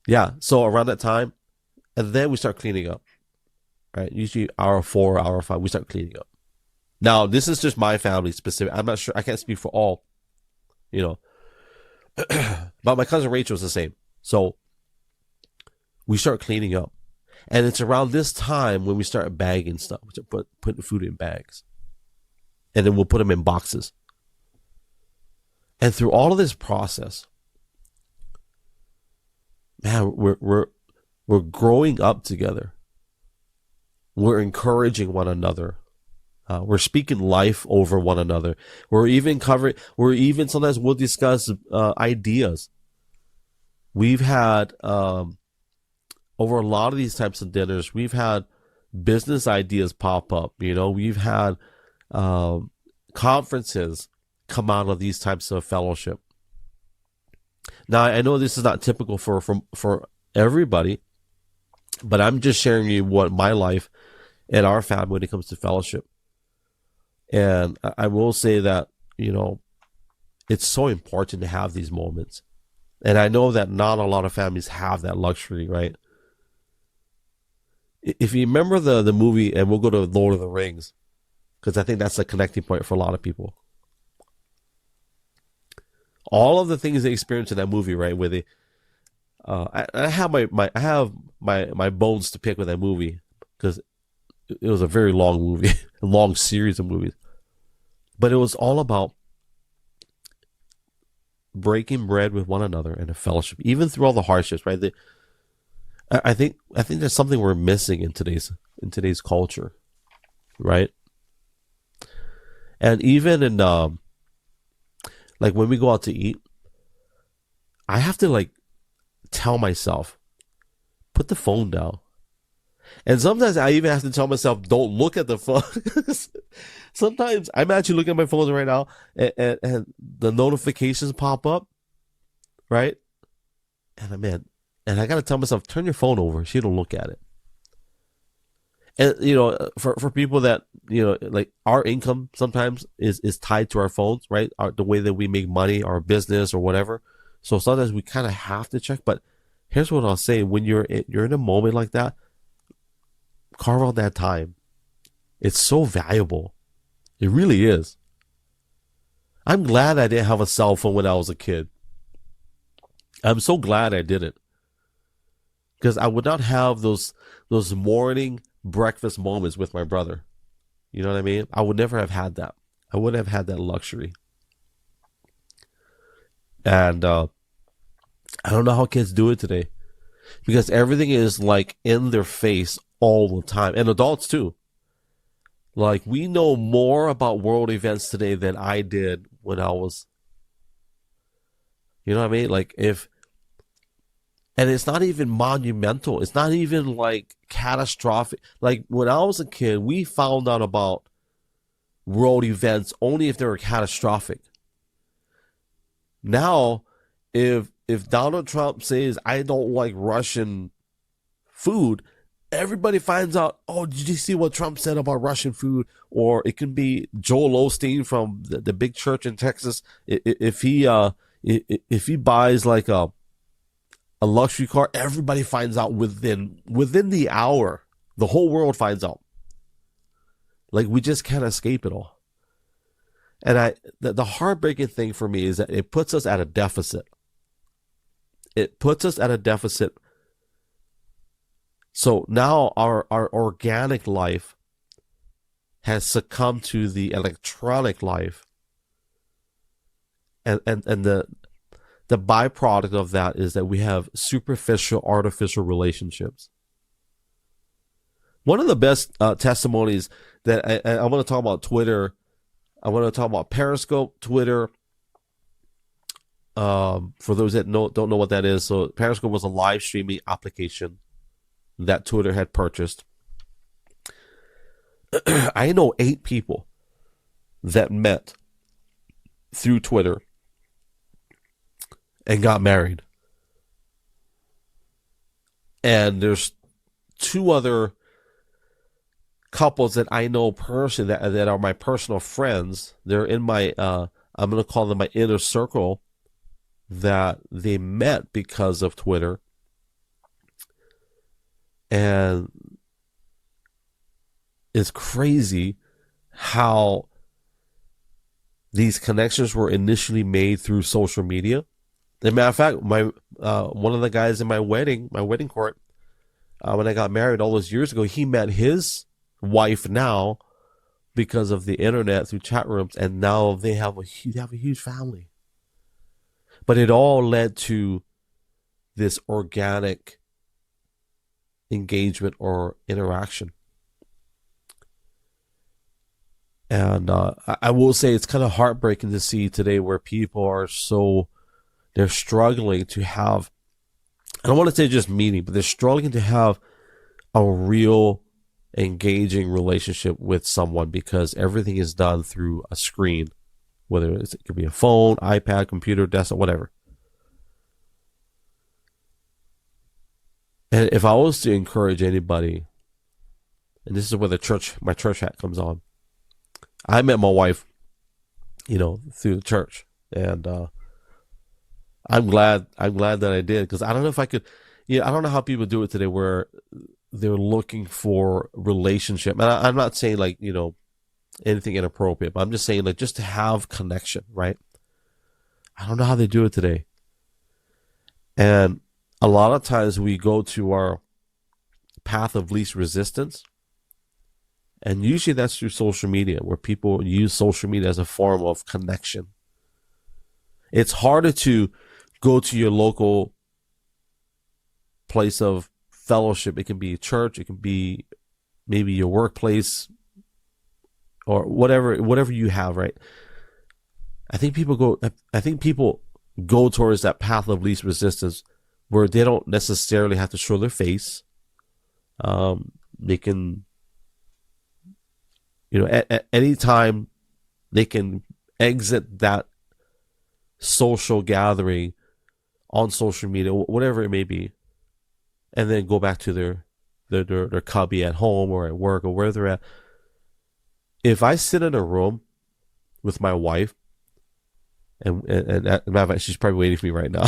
yeah. So around that time, and then we start cleaning up, right? Usually hour 4, hour 5, we start cleaning up. Now, this is just my family specific. I'm not sure. I can't speak for all, but my cousin Rachel is the same. So we start cleaning up. And it's around this time when we start bagging stuff. We start putting food in bags. And then we'll put them in boxes. And through all of this process, man, we're growing up together. We're encouraging one another. We're speaking life over one another. We're even sometimes we'll discuss ideas. We've had, over a lot of these types of dinners, we've had business ideas pop up. We've had conferences come out of these types of fellowship. Now, I know this is not typical for everybody, but I'm just sharing you what my life and our family when it comes to fellowship. And I will say that, it's so important to have these moments. And I know that not a lot of families have that luxury, right? If you remember the movie, and we'll go to Lord of the Rings, because I think that's a connecting point for a lot of people. All of the things they experienced in that movie, right? Where they, I have my bones to pick with that movie because it was a very long movie, a long series of movies. But it was all about breaking bread with one another and a fellowship, even through all the hardships, right? I think there's something we're missing in today's culture, right? And even in like when we go out to eat, I have to like tell myself, put the phone down. And sometimes I even have to tell myself, don't look at the phone. Sometimes I'm actually looking at my phone right now, and the notifications pop up, right? And I got to tell myself, turn your phone over so you don't look at it. And for people that like our income sometimes is tied to our phones, right? The way that we make money, our business or whatever. So sometimes we kind of have to check. But here's what I'll say: when you're in a moment like that, carve out that time. It's so valuable. It really is. I'm glad I didn't have a cell phone when I was a kid. I'm so glad I didn't, because I would not have those morning breakfast moments with my brother. You know what I mean? I would never have had that. I wouldn't have had that luxury. And I don't know how kids do it today, because everything is like in their face all the time, and adults too. Like, we know more about world events today than I did when I was, you know what I mean? Like, and it's not even monumental. It's not even like catastrophic. Like, when I was a kid, we found out about world events only if they were catastrophic. Now, if Donald Trump says, I don't like Russian food, everybody finds out, oh, did you see what Trump said about Russian food? Or it can be Joel Osteen from the big church in Texas. If he buys like a luxury car, everybody finds out within the hour. The whole world finds out. Like, we just can't escape it all. And the heartbreaking thing for me is that it puts us at a deficit. It puts us at a deficit. So now our organic life has succumbed to the electronic life. And the byproduct of that is that we have superficial, artificial relationships. One of the best testimonies that I want to talk about Twitter. I want to talk about Periscope, Twitter. For those that don't know what that is, so Periscope was a live streaming application that Twitter had purchased. I know 8 people that met through Twitter and got married. And there's 2 other couples that I know personally that are my personal friends. They're in my, I'm going to call them my inner circle, that they met because of Twitter. And it's crazy how these connections were initially made through social media. As a matter of fact, my one of the guys in my wedding court, when I got married all those years ago, he met his wife now because of the internet through chat rooms, and now they have a huge family. But it all led to this organic engagement or interaction. And I will say it's kind of heartbreaking to see today where people are they're struggling to have, I don't want to say just meeting, but they're struggling to have a real engaging relationship with someone, because everything is done through a screen, whether it could be a phone, iPad, computer, desktop, whatever. And if I was to encourage anybody, and this is where my church hat comes on. I met my wife, through the church, and I'm glad that I did, because I don't know if I could, I don't know how people do it today where they're looking for relationship. And I'm not saying like, anything inappropriate, but I'm just saying like just to have connection, right? I don't know how they do it today. And a lot of times we go to our path of least resistance. And usually that's through social media, where people use social media as a form of connection. It's harder to go to your local place of fellowship. It can be a church. It can be maybe your workplace or whatever you have, right? I think people go towards that path of least resistance, where they don't necessarily have to show their face. They can, at any time they can exit that social gathering on social media, whatever it may be, and then go back to their their cubby at home or at work or where they're at. If I sit in a room with my wife, and matter of fact, she's probably waiting for me right now,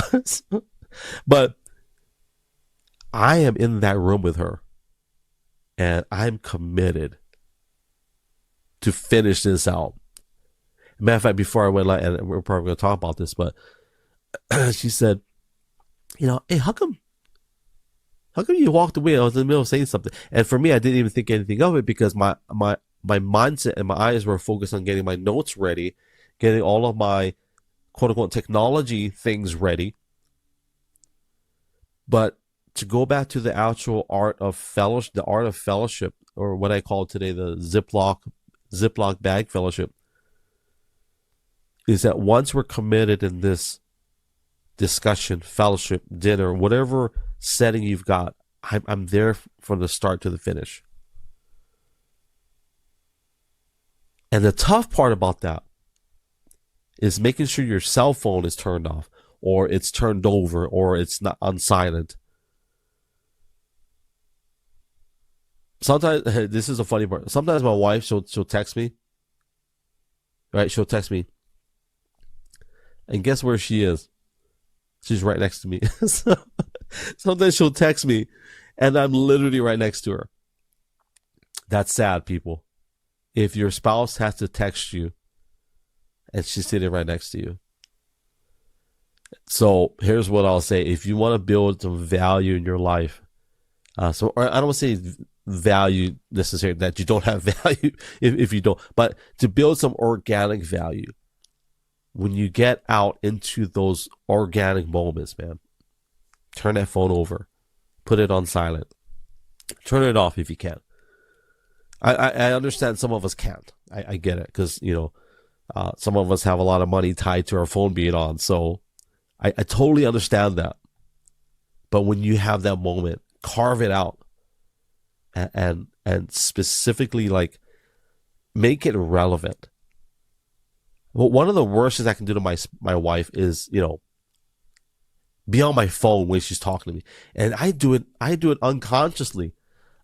but I am in that room with her, and I'm committed to finish this out. Matter of fact, before I went live, and we're probably going to talk about this, but she said, hey, how come you walked away? I was in the middle of saying something. And for me, I didn't even think anything of it because my mindset and my eyes were focused on getting my notes ready, getting all of my quote unquote technology things ready. But to go back to the actual art of fellowship, or what I call today the Ziplock Bag Fellowship, is that once we're committed in this discussion, fellowship, dinner, whatever setting you've got, I'm there from the start to the finish. And the tough part about that is making sure your cell phone is turned off, or it's turned over, or it's not on silent. Sometimes, this is a funny part. Sometimes my wife, she'll text me. Right? She'll text me. And guess where she is? She's right next to me. So, sometimes she'll text me, and I'm literally right next to her. That's sad, people. If your spouse has to text you, and she's sitting right next to you. So here's what I'll say. If you want to build some value in your life, I don't want to say value necessarily that you don't have value if you don't, but to build some organic value. When you get out into those organic moments, man, turn that phone over, put it on silent, turn it off if you can. I understand some of us can't. I get it because, some of us have a lot of money tied to our phone being on. So I totally understand that. But when you have that moment, carve it out and specifically make it relevant. Well, one of the worst things I can do to my wife is, be on my phone when she's talking to me. And I do it unconsciously.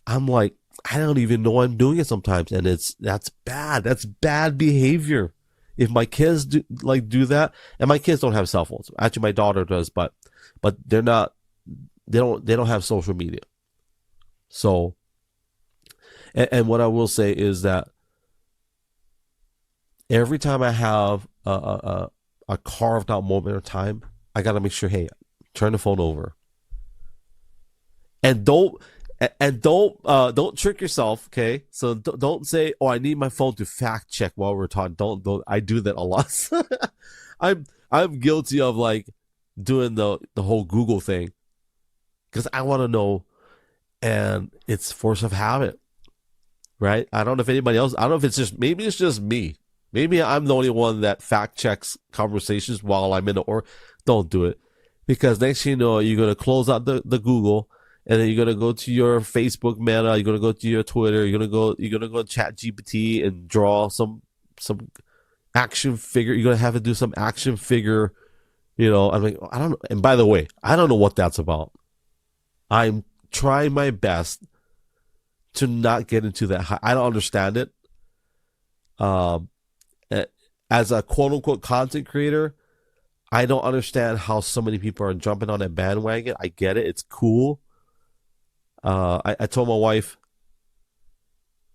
I'm like, I don't even know I'm doing it sometimes. And that's bad. That's bad behavior. If my kids do that, and my kids don't have cell phones. Actually, my daughter does, but they don't have social media. So, and what I will say is that every time I have a carved out moment of time, I got to make sure, hey, turn the phone over. And don't trick yourself, okay? So don't say, "Oh, I need my phone to fact check while we're talking." Don't. I do that a lot. I'm guilty of doing the whole Google thing because I want to know, and it's force of habit, right? I don't know if anybody else. I don't know if maybe it's just me. Maybe I'm the only one that fact checks conversations while I'm in or don't do it, because next thing you know, you're gonna close out the Google. And then you're gonna go to your Facebook Meta. You're gonna go to your Twitter. You're gonna go Chat GPT and draw some action figure. You're gonna have to do some action figure. I'm like, I don't know. And by the way, I don't know what that's about. I'm trying my best to not get into that. I don't understand it. As a quote unquote content creator, I don't understand how so many people are jumping on that bandwagon. I get it. It's cool. I told my wife,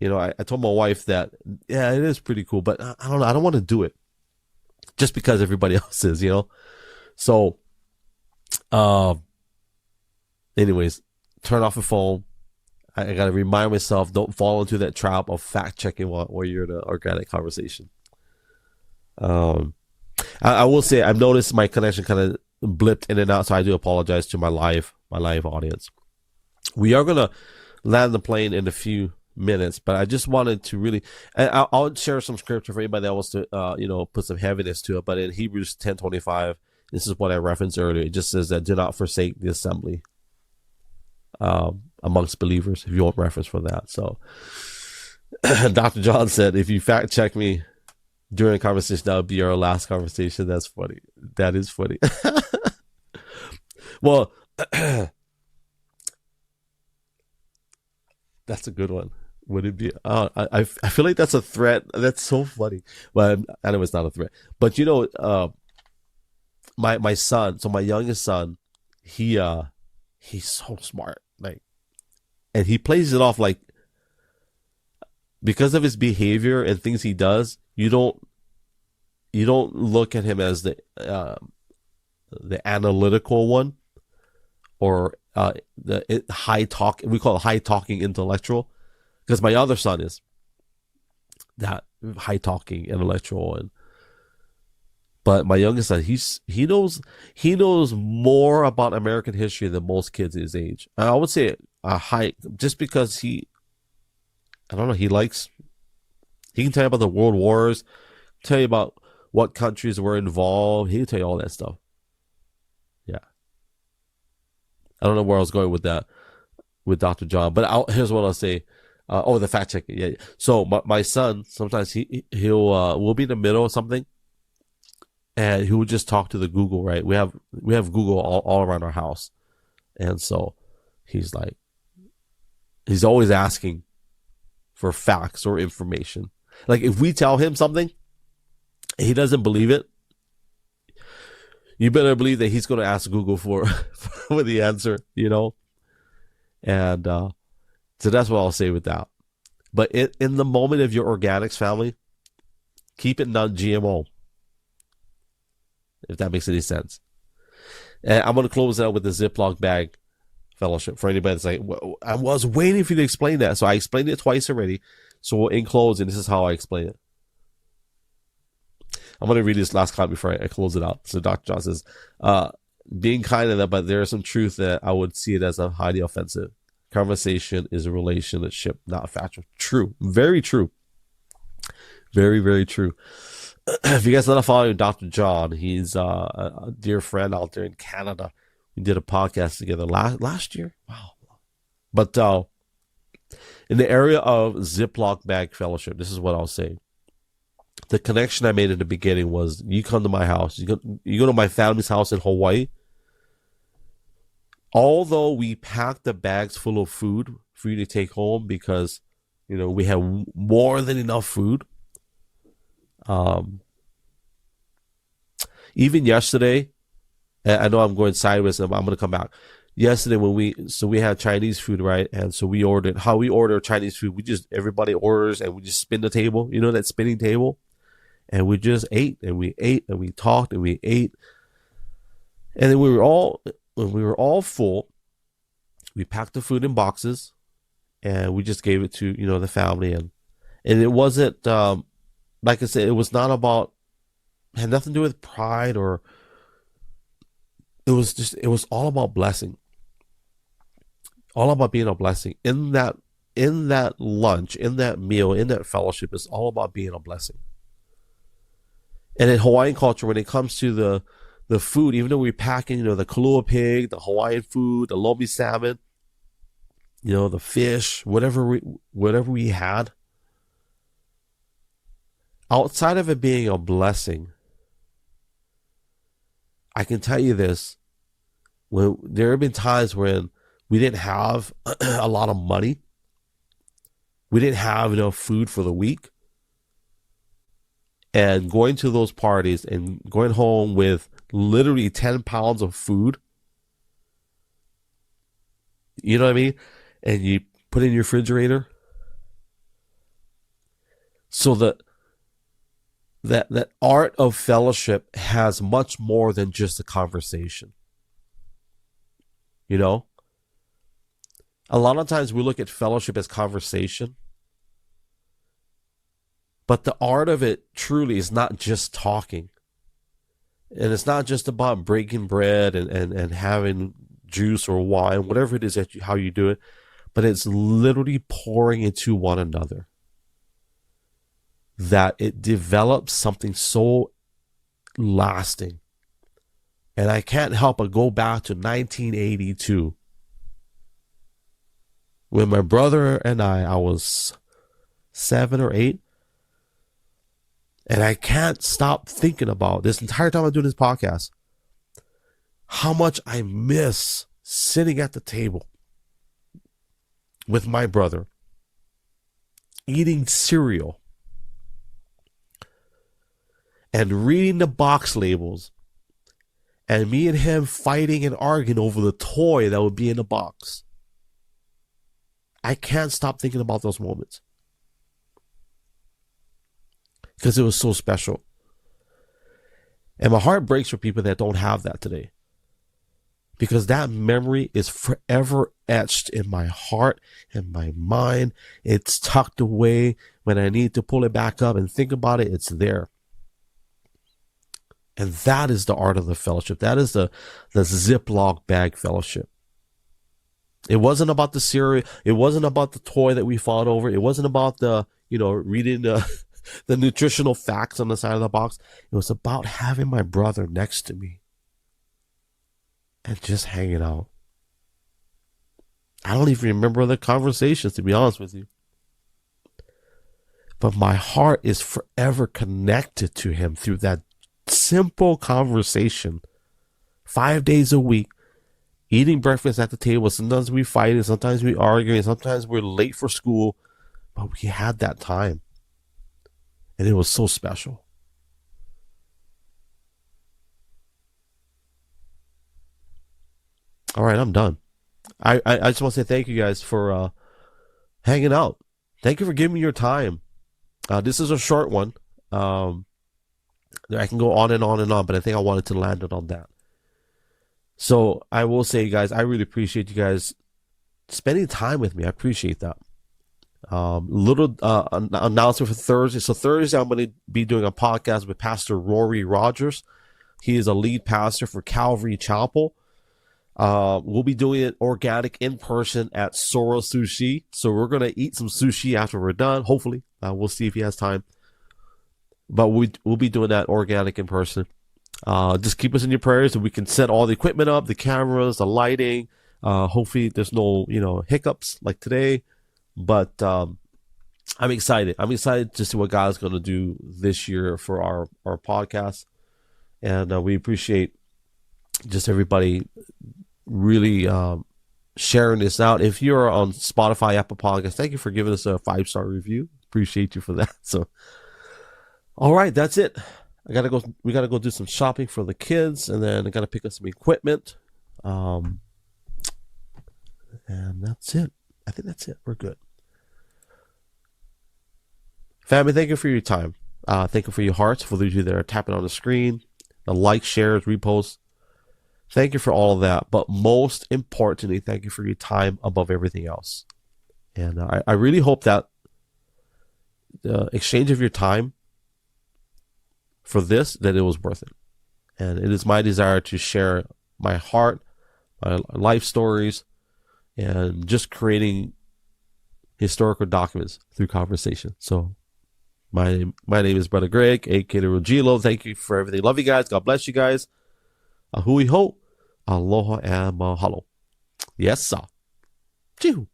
I told my wife that, yeah, it is pretty cool, but I don't know. I don't want to do it just because everybody else is, So, anyways, turn off the phone. I got to remind myself, don't fall into that trap of fact checking while you're in an organic conversation. I will say I've noticed my connection kind of blipped in and out, so I do apologize to my live audience. We are going to land the plane in a few minutes, but I just wanted to really, and I'll share some scripture for anybody that wants to, put some heaviness to it. But in Hebrews 10:25, this is what I referenced earlier. It just says that do not forsake the assembly amongst believers, if you want reference for that. So Dr. John said, if you fact check me during a conversation, that would be our last conversation. That's funny. That is funny. Well, That's a good one. Would it be? I feel like that's a threat. That's so funny. But I know it's not a threat. But my son. So my youngest son, he he's so smart. Like, and he plays it off like because of his behavior and things he does. You don't look at him as the analytical one or the high talk. We call it high talking intellectual because my other son is that high talking intellectual, but my youngest son, he knows more about American history than most kids his age. I would say a high, just because I don't know, he can tell you about the world wars, tell you about what countries were involved. He can tell you all that stuff. Yeah. I don't know where I was going with that, with Dr. John, but here's what I'll say. The fact checking. Yeah. So my son, sometimes he'll we'll be in the middle of something, and he would just talk to the Google. Right? We have Google all around our house, and so he's always asking for facts or information. Like if we tell him something, he doesn't believe it, you better believe that he's going to ask Google for the answer, And so that's what I'll say with that. But in the moment of your organics family, keep it non-GMO, if that makes any sense. And I'm going to close out with the Ziplock Bag Fellowship for anybody that's like, well, I was waiting for you to explain that. So I explained it twice already. So in closing, this is how I explain it. I'm going to read this last comment before I close it out. So Dr. John says, being kind of that, but there is some truth that I would see it as a highly offensive. Conversation is a relationship, not a factual. True. Very true. Very, very true. If you guys are not following Dr. John, he's a dear friend out there in Canada. We did a podcast together last year. Wow. But in the area of Ziplock Bag Fellowship, this is what I'll say. The connection I made in the beginning was, you come to my house, you go to my family's house in Hawaii. Although we packed the bags full of food for you to take home because, we have more than enough food. Even yesterday, I know I'm going sideways, I'm going to come back. Yesterday we had Chinese food, right? And so we order Chinese food. Everybody orders and we just spin the table, that spinning table. And we just ate and we ate and we talked and we ate. And then when we were all full, we packed the food in boxes and we just gave it to, the family. And it wasn't, like I said, it was not had nothing to do with pride it was all about blessing. All about being a blessing. In that lunch, in that meal, in that fellowship, it's all about being a blessing. And in Hawaiian culture, when it comes to the food, even though we're packing, the kalua pig, the Hawaiian food, the lomi salmon, the fish, whatever we had, outside of it being a blessing, I can tell you this, when there have been times when we didn't have a lot of money, we didn't have enough food for the week, and going to those parties and going home with literally 10 pounds of food, you know what I mean? And you put it in your refrigerator. So that art of fellowship has much more than just a conversation. A lot of times we look at fellowship as conversation. But the art of it truly is not just talking. And it's not just about breaking bread and having juice or wine, whatever it is how you do it. But it's literally pouring into one another. That it develops something so lasting. And I can't help but go back to 1982. When my brother and I was 7 or 8. And I can't stop thinking about this entire time I'm doing this podcast, how much I miss sitting at the table with my brother eating cereal and reading the box labels, and me and him fighting and arguing over the toy that would be in the box. I can't stop thinking about those moments because it was so special. And my heart breaks for people that don't have that today, because that memory is forever etched in my heart and my mind. It's tucked away. When I need to pull it back up and think about it, it's there. And that is the art of the fellowship. That is the Ziplock Bag Fellowship. It wasn't about the cereal. It wasn't about the toy that we fought over. It wasn't about the, reading the nutritional facts on the side of the box. It was about having my brother next to me and just hanging out. I don't even remember the conversations, to be honest with you. But my heart is forever connected to him through that simple conversation. 5 days a week, eating breakfast at the table. Sometimes we fight, and sometimes we argue, and sometimes we're late for school. But we had that time. And it was so special. All right, I'm done. I just want to say thank you guys for hanging out. Thank you for giving me your time. This is a short one. I can go on and on and on, but I think I wanted to land it on that. So I will say, guys, I really appreciate you guys spending time with me. I appreciate that. Little announcement for Thursday. So Thursday, I'm going to be doing a podcast with Pastor Rory Rogers. He is a lead pastor for Calvary Chapel. We'll be doing it organic in person at Sora Sushi. So we're going to eat some sushi after we're done. Hopefully, we'll see if he has time. But we'll be doing that organic in person. Just keep us in your prayers so we can set all the equipment up, the cameras, the lighting. Hopefully there's no, hiccups like today. But I'm excited. I'm excited to see what God's going to do this year for our podcast. And we appreciate just everybody really sharing this out. If you're on Spotify, Apple Podcasts, thank you for giving us a 5-star review. Appreciate you for that. So, all right, that's it. We gotta go do some shopping for the kids, and then I gotta pick up some equipment. And that's it. I think that's it. We're good. Family, thank you for your time. Thank you for your hearts, for those of you that are tapping on the screen, the likes, shares, reposts. Thank you for all of that. But most importantly, thank you for your time above everything else. And I really hope that the exchange of your time for this, that it was worth it. And it is my desire to share my heart, my life stories, and just creating historical documents through conversation. So my name is Brother Greg, aka Rogilo. Thank you for everything. Love you guys. God bless you guys. Ahui ho. Aloha and mahalo. Yes, sir. Choo.